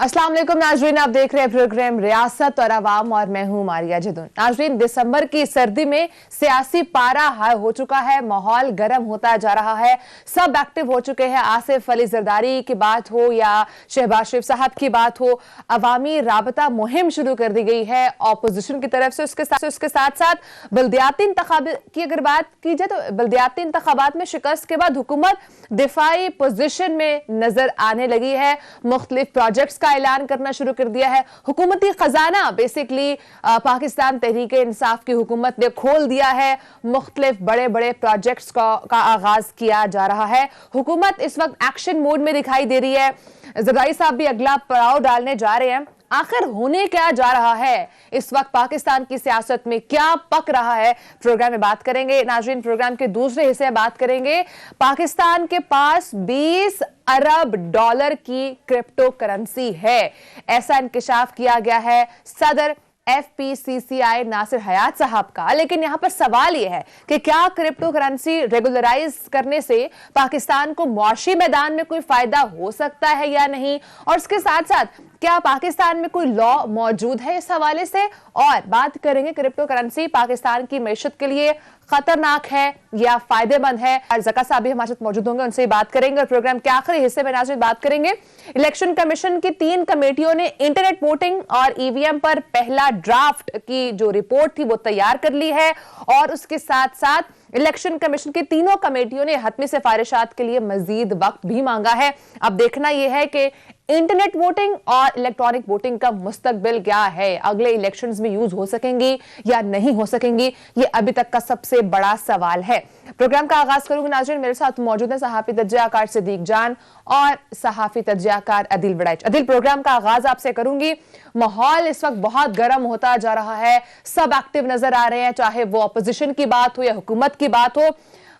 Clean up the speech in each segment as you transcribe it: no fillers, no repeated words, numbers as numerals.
अस्सलाम वालेकुम नाजरीन, आप देख रहे हैं प्रोग्राम रियासत और आवाम और मैं हूं मारिया जदून। नाजरीन, दिसंबर की सर्दी में सियासी पारा हाई हो चुका है, माहौल गर्म होता जा रहा है, सब एक्टिव हो चुके हैं। आसिफ अली जरदारी की बात हो या शहबाज शरीफ साहब की बात हो, अवामी राबता मुहिम शुरू कर दी गई है ऑपोजिशन की तरफ से। उसके साथ साथ बल्दियाती इंतखाबात की अगर बात की जाए तो बल्दियाती इंतखाबात में शिकस्त के बाद हुकूमत दिफाई पोजिशन में नजर आने लगी है। मुख्तलिफ प्रोजेक्ट्स का ऐलान करना शुरू कर दिया है। हुकूमती खजाना बेसिकली पाकिस्तान तहरीक इंसाफ की हुकूमत ने खोल दिया है। मुख्तलिफ बड़े बड़े प्रोजेक्ट्स का आगाज किया जा रहा है। हुकूमत इस वक्त एक्शन मोड में दिखाई दे रही है। जरदारी साहब भी अगला पड़ाव डालने जा रहे हैं। आखिर होने क्या जा रहा है इस वक्त पाकिस्तान की सियासत में, क्या पक रहा है, प्रोग्राम में बात करेंगे। नाजरीन, प्रोग्राम के दूसरे हिस्से में बात करेंगे पाकिस्तान के पास 20 अरब डॉलर की क्रिप्टो करेंसी है, ऐसा इंकशाफ किया गया है सदर FPCCI नासिर हयात साहब का। लेकिन यहां पर सवाल यह है कि क्या क्रिप्टो करेंसी रेगुलराइज करने से पाकिस्तान को मुआशी मैदान में कोई फायदा हो सकता है या नहीं, और इसके साथ साथ क्या पाकिस्तान में कोई लॉ मौजूद है इस हवाले से। और बात करेंगे क्रिप्टो करेंसी पाकिस्तान की मैशत के लिए खतरनाक है या फायदेमंद है। जका साहब भी हमारे साथ मौजूद होंगे, उनसे बात करेंगे। और प्रोग्राम के आखिरी हिस्से में नाज़रीन बात करेंगे इलेक्शन कमीशन की 3 कमेटियों ने इंटरनेट वोटिंग और EVM पर पहला ड्राफ्ट की जो रिपोर्ट थी वो तैयार कर ली है। और उसके साथ साथ इलेक्शन कमीशन की तीनों कमेटियों ने हतमी सिफारिशात के लिए मजीद वक्त भी मांगा है। अब देखना यह है कि इंटरनेट वोटिंग और इलेक्ट्रॉनिक वोटिंग का मुस्तकबिल क्या है, अगले इलेक्शंस में यूज हो सकेंगी या नहीं हो सकेंगी, ये अभी तक का सबसे बड़ा सवाल है। प्रोग्राम का आगाज करूंगी नाज़रीन, मेरे साथ मौजूद है सहाफी तज्जियाकार सिद्दीक जान और सहाफी तज्जियाकार अदिल बड़ाइच। अदिल, प्रोग्राम का आगाज आपसे करूंगी। माहौल इस वक्त बहुत गर्म होता जा रहा है, सब एक्टिव नजर आ रहे हैं, चाहे वो अपोजिशन की बात हो या हुकूमत की बात हो।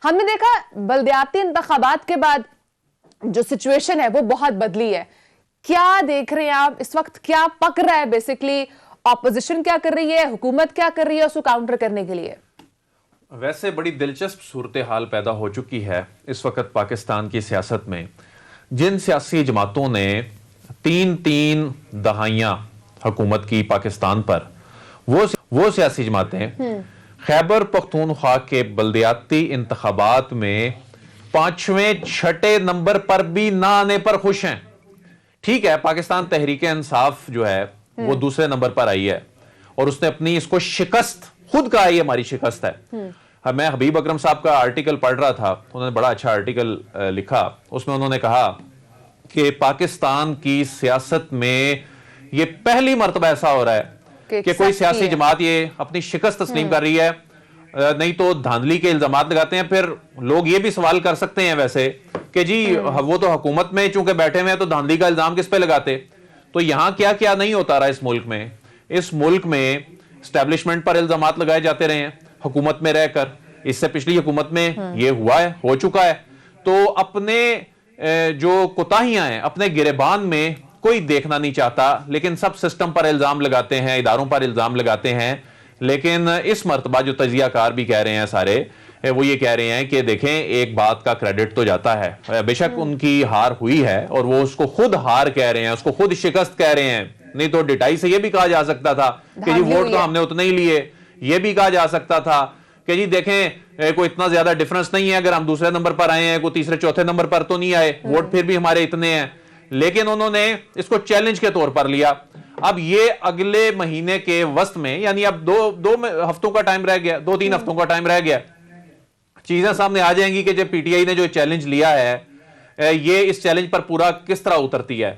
हमने देखा बल्दियाती इंतखाबात के बाद जो सिचुएशन है वो बहुत बदली है। क्या देख रहे हैं आप इस वक्त, क्या पक रहा है बेसिकली, ऑपोजिशन क्या कर रही है, हुकूमत क्या कर रही है उसको काउंटर करने के लिए? वैसे बड़ी दिलचस्प सूरत हाल पैदा हो चुकी है इस वक्त पाकिस्तान की सियासत में। जिन सियासी जमातों ने 3 दहाइयां हुकूमत की पाकिस्तान पर, वो सियासी जमातें खैबर पख्तूनख्वा के बल्दियाती इंतखाबात में 5वें 6ठे नंबर पर भी ना आने पर खुश हैं। ठीक है, पाकिस्तान तहरीक इंसाफ जो है वो दूसरे नंबर पर आई है और उसने अपनी इसको शिकस्त खुद कहा, ये हमारी शिकस्त है। मैं हबीब अकरम साहब का आर्टिकल पढ़ रहा था, उन्होंने बड़ा अच्छा आर्टिकल लिखा। उसमें उन्होंने कहा कि पाकिस्तान की सियासत में ये पहली मर्तबा ऐसा हो रहा है कि कोई सियासी जमात ये अपनी शिकस्त तस्लीम कर रही है। नहीं तो धांधली के इल्जाम लगाते हैं। फिर लोग ये भी सवाल कर सकते हैं वैसे कि जी वो तो हुकूमत में चूंकि बैठे हुए हैं तो धांधली का इल्जाम किस पे लगाते। तो यहां क्या क्या नहीं होता रहा इस मुल्क में। इस मुल्क में स्टैब्लिशमेंट पर इल्जाम लगाए जाते रहे हैं हुकूमत में रहकर। इससे पिछली हुकूमत में ये हुआ है, हो चुका है। तो अपने जो कोताहियां हैं, अपने गिरेबान में कोई देखना नहीं चाहता, लेकिन सब सिस्टम पर इल्जाम लगाते हैं, इदारों पर इल्जाम लगाते हैं। लेकिन इस मर्तबा जो तजियाकार भी कह रहे हैं सारे, वो ये कह रहे हैं कि देखें, एक बात का क्रेडिट तो जाता है, बेशक उनकी हार हुई है और वो उसको खुद हार कह रहे हैं, उसको खुद शिकस्त कह रहे हैं। नहीं तो डिटाई से ये भी कहा जा सकता था कि जी वोट तो हमने उतने ही लिए। ये भी कहा जा सकता था कि जी देखें, कोई इतना ज्यादा डिफरेंस नहीं है, अगर हम दूसरे नंबर पर आए हैं, कोई तीसरे चौथे नंबर पर तो नहीं आए, वोट फिर भी हमारे इतने हैं। लेकिन उन्होंने इसको चैलेंज के तौर पर लिया। अब ये अगले महीने के वस्त में, यानी अब दो हफ्तों का टाइम रह गया, 2-3 हफ्तों का टाइम रह गया, चीजें सामने आ जाएंगी कि जब PTI ने जो चैलेंज लिया है, ये इस चैलेंज पर पूरा किस तरह उतरती है।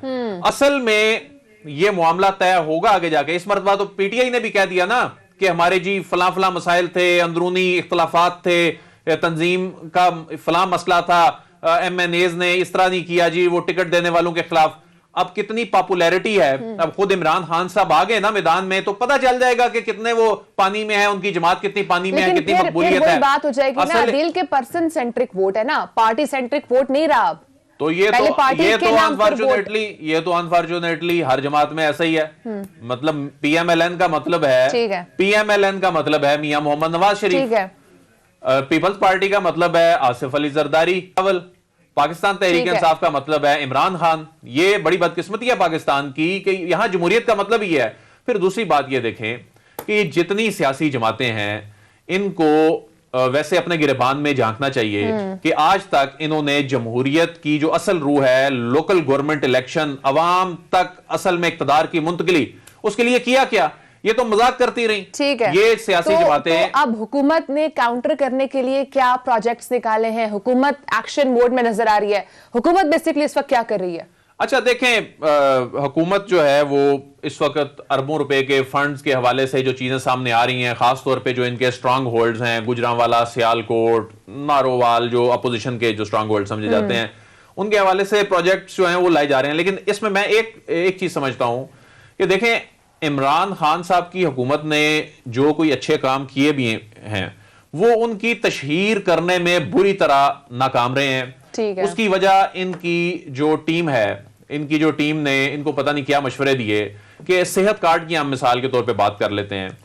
असल में ये मामला तय होगा आगे जाके। इस मरतबा तो PTI ने भी कह दिया ना कि हमारे जी फला फला मसाइल थे, अंदरूनी इख्तलाफात थे, तंजीम का फला मसला था, MNAs ने इस तरह नहीं किया जी वो टिकट देने वालों के खिलाफ। अब कितनी पॉपुलैरिटी है, अब खुद इमरान खान साहब आ गए ना मैदान में, तो पता चल जाएगा कि कितने वो पानी में है, उनकी जमात कितनी पानी में है, कितनी मकबूलियत है। बात हो जाएगी ना दिल के पर्सन सेंट्रिक वोट है ना, पार्टी सेंट्रिक वोट नहीं रहा अब। तो ये तो अनफॉर्चुनेटली हर जमात में ऐसा ही है। मतलब PMLN का मतलब है, PMLN का मतलब है मियां मोहम्मद नवाज शरीफ, पीपल्स पार्टी का मतलब है आसिफ अली जरदारी। पाकिस्तान तहरीक ठीक है। इंसाफ का मतलब है इमरान खान। ये बड़ी बदकिस्मती है पाकिस्तान की कि यहां जमहूरियत का मतलब ही है। फिर दूसरी बात ये देखें कि जितनी सियासी जमातें हैं इनको वैसे अपने गिरबान में झांकना चाहिए कि आज तक इन्होंने जमहूरियत की जो असल रूह है, लोकल गवर्नमेंट इलेक्शन, अवाम तक असल में इक्तदार की मुंतकिली, उसके लिए किया क्या? ये तो मजाक करती रही। ठीक है, ये सियासी जमातें तो अब हुकूमत ने काउंटर करने के लिए क्या प्रोजेक्ट्स निकाले हैं? हुकूमत एक्शन मोड में नजर आ रही है। हुकूमत बेसिकली इस वक्त क्या कर रही है? अच्छा देखें, हुकूमत जो है वो इस वक्त अरबों रुपए के फंड्स के हवाले से जो चीजें सामने आ रही हैं, खासतौर पे जो इनके स्ट्रांग होल्ड्स हैं, गुजरांवाला, सियालकोट, नारोवाल, जो अपोजिशन के जो स्ट्रांग होल्ड समझे जाते हैं, उनके हवाले से प्रोजेक्ट्स जो हैं वो लाए जा रहे हैं। लेकिन इसमें मैं एक चीज समझता हूं कि देखें, इमरान खान साहब की हुकूमत ने जो कोई अच्छे काम किए भी हैं वो उनकी तशहीर करने में बुरी तरह नाकाम रहे हैं। ठीक है। उसकी वजह इनकी जो टीम है, इनकी जो टीम ने इनको पता नहीं क्या मशवरे दिए कि सेहत कार्ड की हम मिसाल के तौर पे बात कर लेते हैं।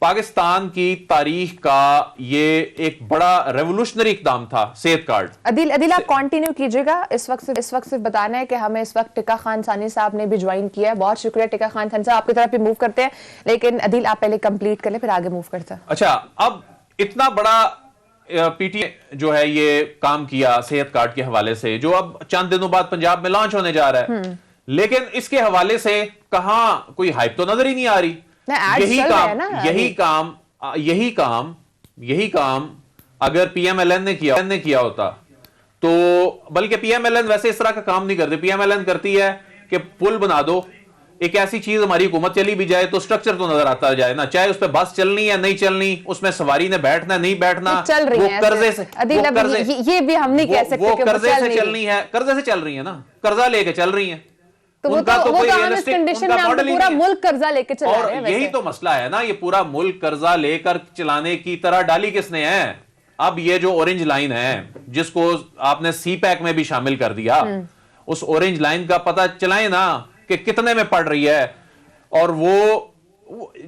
पाकिस्तान की तारीख का ये एक बड़ा रेवोल्यूशनरी इकदाम था सेहत कार्ड। अदील आप कंटिन्यू कीजिएगा। इस वक्त सिर्फ बताना है कि हमें इस वक्त टिका खान सानी साहब ने भी ज्वाइन किया है। बहुत शुक्रिया टिका खान सानी साहब, आपकी तरफ भी मूव करते हैं, लेकिन अदील आप पहले कंप्लीट कर ले फिर आगे मूव करते हैं। अच्छा, अब इतना बड़ा पीटीए जो है ये काम किया सेहत कार्ड के हवाले से, जो अब चंद दिनों बाद पंजाब में लॉन्च होने जा रहा है, लेकिन इसके हवाले से कहां कोई हाइप तो नजर ही नहीं आ रही। यही काम अगर पीएमएलएन ने किया होता तो, बल्कि पीएमएलएन वैसे इस तरह का काम नहीं करती। पीएमएलएन करती है कि पुल बना दो, एक ऐसी चीज हमारी हुकूमत चली भी जाए तो स्ट्रक्चर तो नजर आता जाए ना, चाहे उस पर बस चलनी है नहीं चलनी, उसमें सवारी ने बैठना नहीं बैठना, चल रही वो है कर्जे से, ये भी हम नहीं कह सकते वो कि कर्जे से चलनी है, कर्जे से चल रही है ना, कर्जा लेके चल रही है। तो वो हम इस कंडीशन में हम पूरा मुल्क कर्जा लेके चला रहे हैं। यही तो मसला है ना, ये पूरा मुल्क कर्जा लेकर चलाने की तरह डाली किसने है? अब ये जो ऑरेंज लाइन है जिसको आपने सी पैक में भी शामिल कर दिया, उस ऑरेंज लाइन का पता चलाए ना कि कितने में पड़ रही है, और वो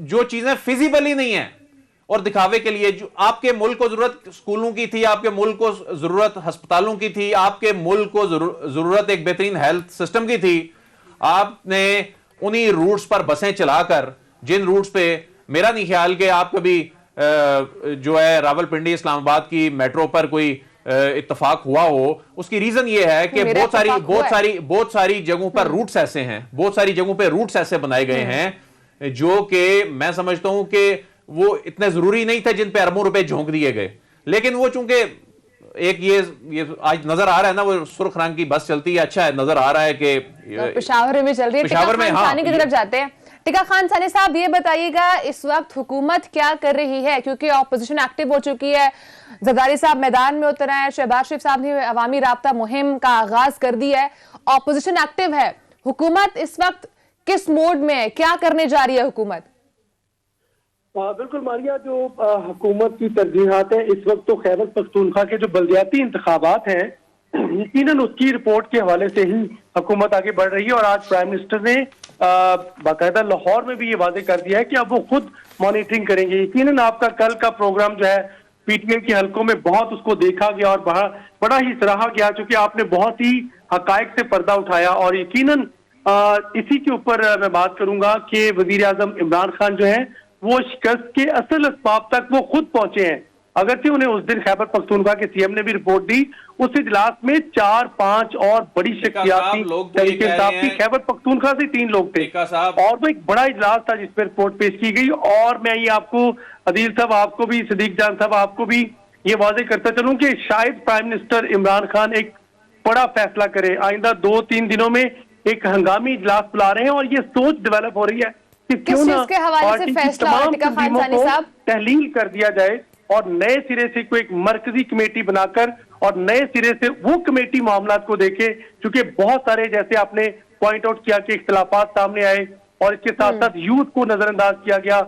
जो चीजें फिजिबल ही नहीं है और दिखावे के लिए, जो आपके मुल्क को जरूरत स्कूलों की थी, आपके मुल्क को जरूरत अस्पतालों की थी, आपके मुल्क को जरूरत एक बेहतरीन हेल्थ सिस्टम की थी, आपने उन्हीं रूट्स पर बसें चलाकर, जिन रूट्स पे मेरा नहीं ख्याल कि आप कभी जो है रावलपिंडी इस्लामाबाद की मेट्रो पर कोई इत्तेफाक हुआ हो। उसकी रीजन ये है कि बहुत सारी जगहों पर रूट्स ऐसे हैं, बहुत सारी जगहों पे रूट्स ऐसे बनाए गए हैं जो कि मैं समझता हूं कि वो इतने जरूरी नहीं थे, जिन पे अरबों रुपए झोंक दिए गए। लेकिन वो चूंकि एक ये आज नजर आ रहा है ना, वो सुर्ख रंग की बस चलती है, अच्छा है, नजर आ रहा है कि तो पेशावर में चल रही है। पेशावर में, हाँ, की तरफ जाते हैं। टिका खान सानी साहब, ये बताइएगा इस वक्त हुकूमत क्या कर रही है, क्योंकि ऑपोजिशन एक्टिव हो चुकी है, जरदारी साहब मैदान में उतर आए हैं, शहबाज शरीफ साहब ने अवामी राब्ता मुहिम का आगाज कर दिया है, ऑपोजिशन एक्टिव है। हुकूमत इस वक्त किस मोड में है, क्या करने जा रही है हुकूमत? बिल्कुल मारिया, जो हुकूमत की तरजीहात है इस वक्त, तो खैबर पख्तूनख्वा के जो बल्दियाती इंतखाबात हैं, यकीनन उसकी रिपोर्ट के हवाले से ही हुकूमत आगे बढ़ रही है। और आज प्राइम मिनिस्टर ने बाकायदा लाहौर में भी ये वादे कर दिया है कि अब वो खुद मॉनिटरिंग करेंगे। यकीनन आपका कल का प्रोग्राम जो है पीटीआई के हलकों में बहुत उसको देखा गया और बड़ा ही सराहा गया, चूंकि आपने बहुत ही हकायक से पर्दा उठाया। और यकीनन इसी के ऊपर मैं बात करूंगा कि वजीर आजम इमरान खान जो है वो शिकस्त के असल असबाब तक वो खुद पहुंचे हैं। अगरचे उन्हें उस दिन खैबर पख्तूनख्वा के सीएम ने भी रिपोर्ट दी, उस इजलास में 4-5 और बड़ी शख्सियात थी, खैबर पख्तूनख्वा से 3 लोग थे, और वो एक बड़ा इजलास था जिसपे रिपोर्ट पेश की गई। और मैं ये आपको अदील साहब, आपको भी, सदीक जान साहब, आपको भी ये वादे करता चलूं कि शायद प्राइम मिनिस्टर इमरान खान एक बड़ा फैसला करे। आइंदा 2-3 दिनों में एक हंगामी इजलास बुला रहे हैं और ये सोच डेवलप हो रही है कि क्यों ना पार्टी की तमाम तंजीमों को तहलील कर दिया जाए और नए सिरे से कोई एक मरकजी कमेटी बनाकर और नए सिरे से वो कमेटी मामलात को देखे। क्योंकि बहुत सारे, जैसे आपने पॉइंट आउट किया कि इख्तिलाफात सामने आए और इसके साथ साथ यूथ को नजरअंदाज किया गया,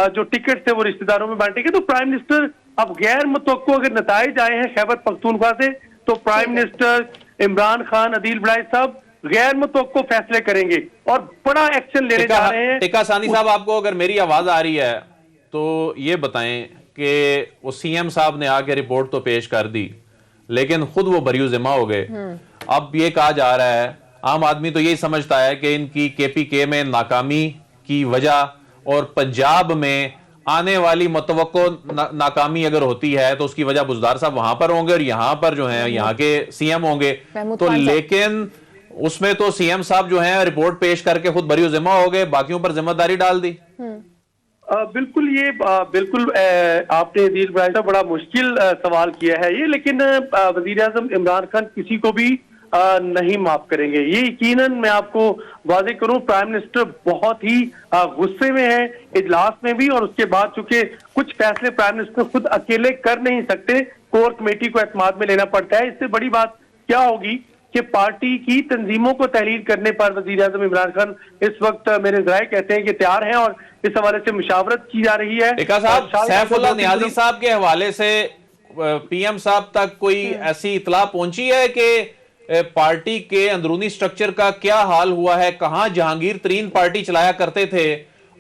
जो टिकट थे वो रिश्तेदारों में बांटे गए। तो प्राइम मिनिस्टर अब गैर मुतवक्को अगर नताइज आए हैं खैबर पख्तूनख्वा से, तो प्राइम मिनिस्टर इमरान खान, अदील बड़ाई साहब गैर मुतवक्को फैसले करेंगे और बड़ा एक्शन लेने जा रहे हैं। टिका सानी साहब, आपको अगर मेरी आवाज आ रही है तो ये बताएं कि वो सीएम साहब ने आके रिपोर्ट तो पेश कर दी, लेकिन खुद वो बरियो जिम्मा हो गए। अब ये कहा जा रहा है, आम आदमी तो यही समझता है कि इनकी केपीके में नाकामी की वजह और पंजाब में आने वाली मुतवक्को नाकामी अगर होती है तो उसकी वजह बुज़दार साहब वहां पर होंगे और यहां पर जो है यहाँ के सीएम होंगे। तो लेकिन उसमें तो सीएम साहब जो है रिपोर्ट पेश करके खुद बरियो जिम्मा हो गए, बाकियों पर जिम्मेदारी डाल दी। बिल्कुल, ये बिल्कुल आपने अदील भाई साहब बड़ा मुश्किल सवाल किया है ये, लेकिन वजीर आजम इमरान खान किसी को भी नहीं माफ करेंगे। ये यकीनन मैं आपको वाजे करूं, प्राइम मिनिस्टर बहुत ही गुस्से में है इजलास में भी, और उसके बाद चूंकि कुछ फैसले प्राइम मिनिस्टर खुद अकेले कर नहीं सकते, कोर कमेटी को एतमाद में लेना पड़ता है। इससे बड़ी बात क्या होगी कि पार्टी की तंजीमों को तहलील करने पर वजीर आजम इमरान खान इस वक्त मेरे ज़राए कहते हैं कि तैयार हैं और इस हवाले से मुशावरत की जा रही है। सैफुल्लाह नियाज़ी साहब के हवाले से पीएम साहब तक कोई ऐसी इतला पहुंची है कि पार्टी के अंदरूनी स्ट्रक्चर का क्या हाल हुआ है? कहां जहांगीर तरीन पार्टी चलाया करते थे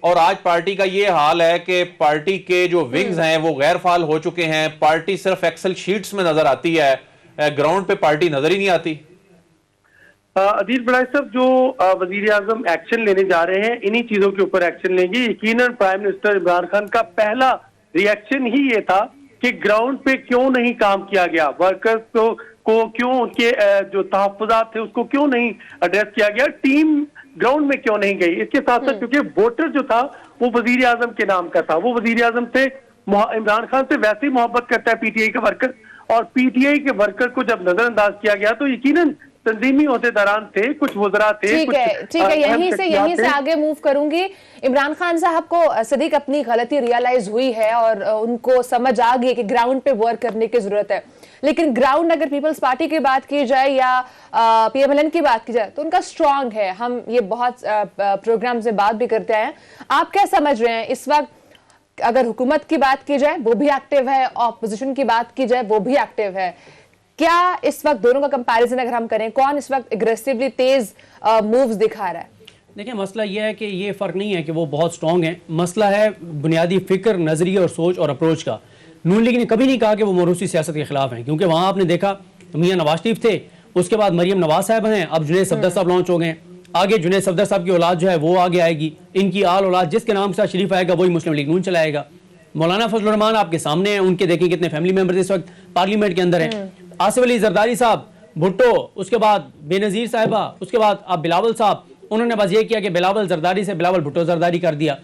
और आज पार्टी का ये हाल है कि पार्टी के जो विंग्स हैं वो गैर फाल हो चुके हैं, पार्टी सिर्फ एक्सेल शीट्स में नजर आती है, ग्राउंड पे पार्टी नजर ही नहीं आती। अदील बड़ाई साहब, जो वजीर आजम एक्शन लेने जा रहे हैं, इन्हीं चीजों के ऊपर एक्शन लेंगे। यकीनन प्राइम मिनिस्टर इमरान खान का पहला रिएक्शन ही ये था कि ग्राउंड पे क्यों नहीं काम किया गया, वर्कर्स को क्यों उनके जो तहफ्फुज़ात थे उसको क्यों नहीं एड्रेस किया गया, टीम ग्राउंड में क्यों नहीं गई। इसके साथ साथ क्योंकि वोटर जो था वो वजीर आजम के नाम का था, वो वजीर आजम से इमरान खान से वैसे ही मोहब्बत करता है पीटीआई का वर्कर, और पीटीआई के वर्कर को जब नजरअंदाज किया गया तो यकीनन तंजीमी होतेदारान थे, कुछ वज़रा थे। ठीक है, यहीं से आगे मूव करूंगी। इमरान खान साहब को सदीक अपनी गलती रियलाइज हुई है और उनको समझ आ गई कि ग्राउंड पे वर्क करने की जरूरत है, लेकिन ग्राउंड अगर पीपल्स पार्टी की बात की जाए या पीएमएलएन की बात की जाए तो उनका स्ट्रांग है। हम ये बहुत प्रोग्राम से बात भी करते हैं। आप क्या समझ रहे हैं इस वक्त? अगर हुकूमत की बात की जाए वो भी एक्टिव है, ऑपोजिशन की बात की जाए वो भी एक्टिव है। क्या इस वक्त दोनों का कंपैरिजन अगर हम करें, कौन इस वक्त एग्रेसिवली तेज मूव्स दिखा रहा है? देखिए, मसला यह है कि ये फ़र्क नहीं है कि वो बहुत स्ट्रॉन्ग है, मसला है बुनियादी फ़िक्र, नज़रिया और सोच और अप्रोच का। नून लीग ने कभी नहीं कहा कि वो मौरूसी सियासत के खिलाफ हैं, क्योंकि वहाँ आपने देखा मियाँ नवाज शरीफ थे, उसके बाद मरियम नवाज साहब हैं, अब जुनैद सफदर साहब लॉन्च हो गए, आगे जुनैद सफदर साहब की औलाद जो है वो आगे आएगी, इनकी आल औलाद जिसके नाम के साथ शरीफ आएगा वही मुस्लिम लीग नून चलाएगा। मौलाना फजलुर रहमान आपके सामने हैं, उनके देखें कितने फैमिली मेंबर्स इस वक्त पार्लियामेंट के अंदर हैं। आसिफ अली जरदारी साहब, भुट्टो, उसके बाद बेनज़ीर साहिबा, उसके बाद आप बिलावल साहब, उन्होंने बस ये किया कि बिलावल जरदारी से बिलावल भुट्टो जरदारी कर दिया।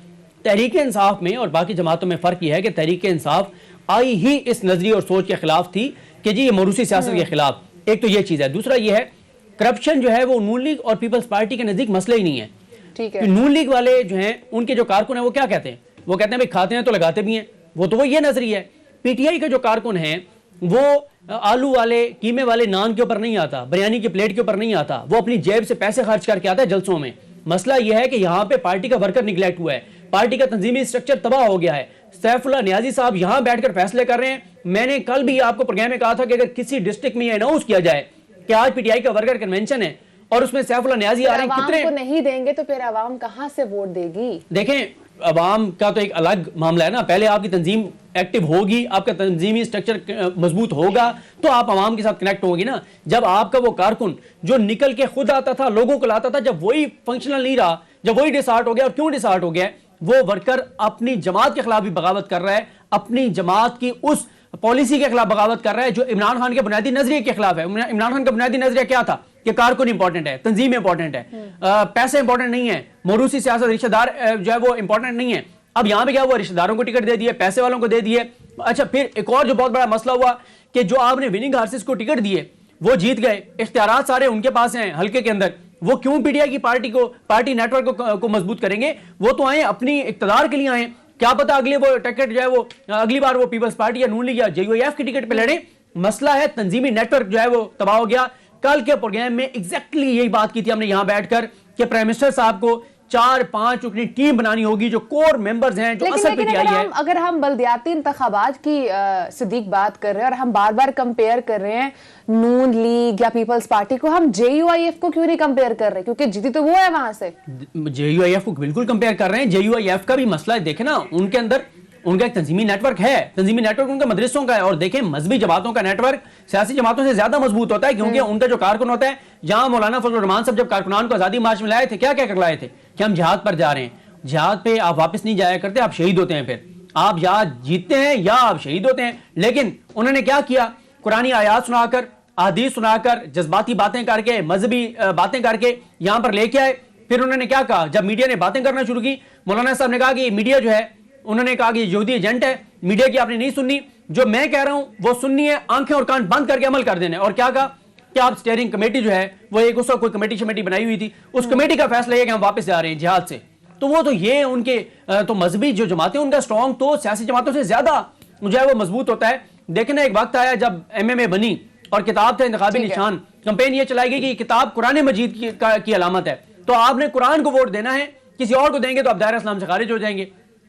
तहरीक इंसाफ में और बाकी जमातों में फ़र्क यह है कि तहरीक इंसाफ आई ही इस नजरिए और सोच के खिलाफ थी कि जी ये मरूसी सियासत के खिलाफ। एक तो ये चीज़ है, दूसरा ये है करप्शन जो है वो नून लीग और पीपल्स पार्टी के नज़दीक मसला ही नहीं है। ठीक है, नून लीग वाले जो हैं उनके जो कारकुन हैं वो क्या कहते हैं? वो कहते हैं भाई खाते हैं तो लगाते भी हैं, वो ये नजरिया है। पीटीआई के जो कारकुन हैं वो आलू वाले कीमे वाले नान के ऊपर नहीं आता, बिरयानी की प्लेट के ऊपर नहीं आता, वो अपनी जेब से पैसे खर्च करके आता है जलसों में। मसला यह है कि यहाँ पे पार्टी का वर्कर निगलेक्ट हुआ है, पार्टी का तंजीमी स्ट्रक्चर तबाह हो गया है। सैफुल्लाह नियाज़ी साहब यहाँ बैठकर फैसले कर रहे हैं। मैंने कल भी आपको प्रोग्राम में कहा था कि अगर किसी डिस्ट्रिक्ट में अनाउंस किया जाए कि आज पीटीआई का वर्कर कन्वेंशन है और उसमें सैफुल्लाह नियाज़ी आ रहे हैं, कितने को नहीं देंगे तो फिर आवाम कहां से वोट देगी? देखें, अवाम का तो एक अलग मामला है ना। पहले आपकी तंजीम एक्टिव होगी, आपका तंजीमी स्ट्रक्चर मजबूत होगा तो आप अवाम के साथ कनेक्ट होगी ना। जब आपका वो कारकुन जो निकल के खुद आता था, लोगों को लाता था, जब वही फंक्शनल नहीं रहा, जब वही डिसहार्ट हो गया, और क्यों डिसहार्ट हो गया? वो वर्कर अपनी जमात के खिलाफ भी बगावत कर रहा है, अपनी जमात की उस पॉलिसी के खिलाफ बगावत कर रहा है जो इमरान खान के बुनियादी नजरिए के खिलाफ है। इमरान खान का बुनियादी नजरिया क्या था कि कारकुन इंपॉर्टेंट है, तंजीम इंपॉर्टेंट है, पैसे इंपॉर्टेंट नहीं है, मौरूसी सियासत, रिश्तेदार जो है वो इंपॉर्टेंट नहीं है। अब यहां पे क्या हुआ? रिश्तेदारों को टिकट दे दिए, पैसे वालों को दे दिए। अच्छा, फिर एक और जो बहुत बड़ा मसला हुआ कि जो आपने विनिंग हार्सेस को टिकट दिए वो जीत गए, इख्तियारात सारे उनके पास हैं हल्के के अंदर, वो क्यों पीटीआई की पार्टी नेटवर्क को मजबूत करेंगे? वो तो आए अपनी इख्तियार के लिए आए, क्या पता अगले वो टिकट जो है वो अगली बार वो पीपल्स पार्टी या नून लीग या जेयूएफ की टिकट पे लड़े। मसला है तंजीमी नेटवर्क जो है वो तबाह हो गया। कल के प्रोग्राम में एग्जैक्टली यही बात की थी हमने यहां बैठकर कि प्राइम मिनिस्टर साहब को 4-5 अपनी टीम बनानी होगी जो कोर मेंबर्स हैं, जो असल पीटीआई है। अगर हम बल्दियाती इंतखाबात की सदीक बात कर रहे हैं और हम बार बार कंपेयर कर रहे हैं नून लीग या पीपल्स पार्टी को, हम जेयूआईएफ को क्यों नहीं कंपेयर कर रहे? क्योंकि जीती तो वो है वहां से। जेयूआईएफ को बिल्कुल कंपेयर कर रहे हैं। जेयूआईएफ का भी मसला है, देखे ना, उनके अंदर उनका एक तंजीमी नेटवर्क है, तंजीमी नेटवर्क उनका मदरसों का है। और देखें मजहबी जमातों का नेटवर्क सियासी जमातों से ज्यादा मजबूत होता है, क्योंकि उनका जो कारकुन होता है, जहां मौलाना फजल रहमान साहब जब कारकुनान को आजादी मार्च में लाए थे, क्या क्या कर लाए थे कि हम जिहाद पर जा रहे हैं, जिहाद पे आप वापस नहीं जाया करते, आप शहीद होते हैं, फिर आप या जीतते हैं या आप शहीद होते हैं। लेकिन उन्होंने क्या किया, कुरानी आयात सुनाकर, हदीस सुनाकर, जज्बाती बातें करके, मजहबी बातें करके यहां पर लेके आए। फिर उन्होंने क्या कहा, जब मीडिया ने बातें करना शुरू की, मौलाना साहब ने कहा कि मीडिया जो है, उन्होंने कहा कि यहूदी एजेंट है, मीडिया की आपने नहीं सुननी, जो मैं कह रहा हूं वो सुननी है, आंखें और कान बंद करके अमल कर देने। और क्या कहा कि आप स्टीयरिंग कमेटी जो है वो एक उस वक्त कोई कमेटी बनाई हुई थी, उस कमेटी का फैसला है कि हम वापस जा रहे हैं जिहाद से। तो वो तो ये उनके तो मजहबी जो जमातें उनका स्ट्रॉन्ग तो सियासी जमातों से ज्यादा जो है वो मजबूत होता है। देखना एक वक्त आया जब MMA बनी और किताब था इंतखाबी निशान, कैंपेन ये चलाई गई कि किताब कुरान मजीद की अलामत है, तो आपने कुरान को वोट देना है, किसी और को देंगे तो आप दायरा इस्लाम से खारिज हो जाएंगे।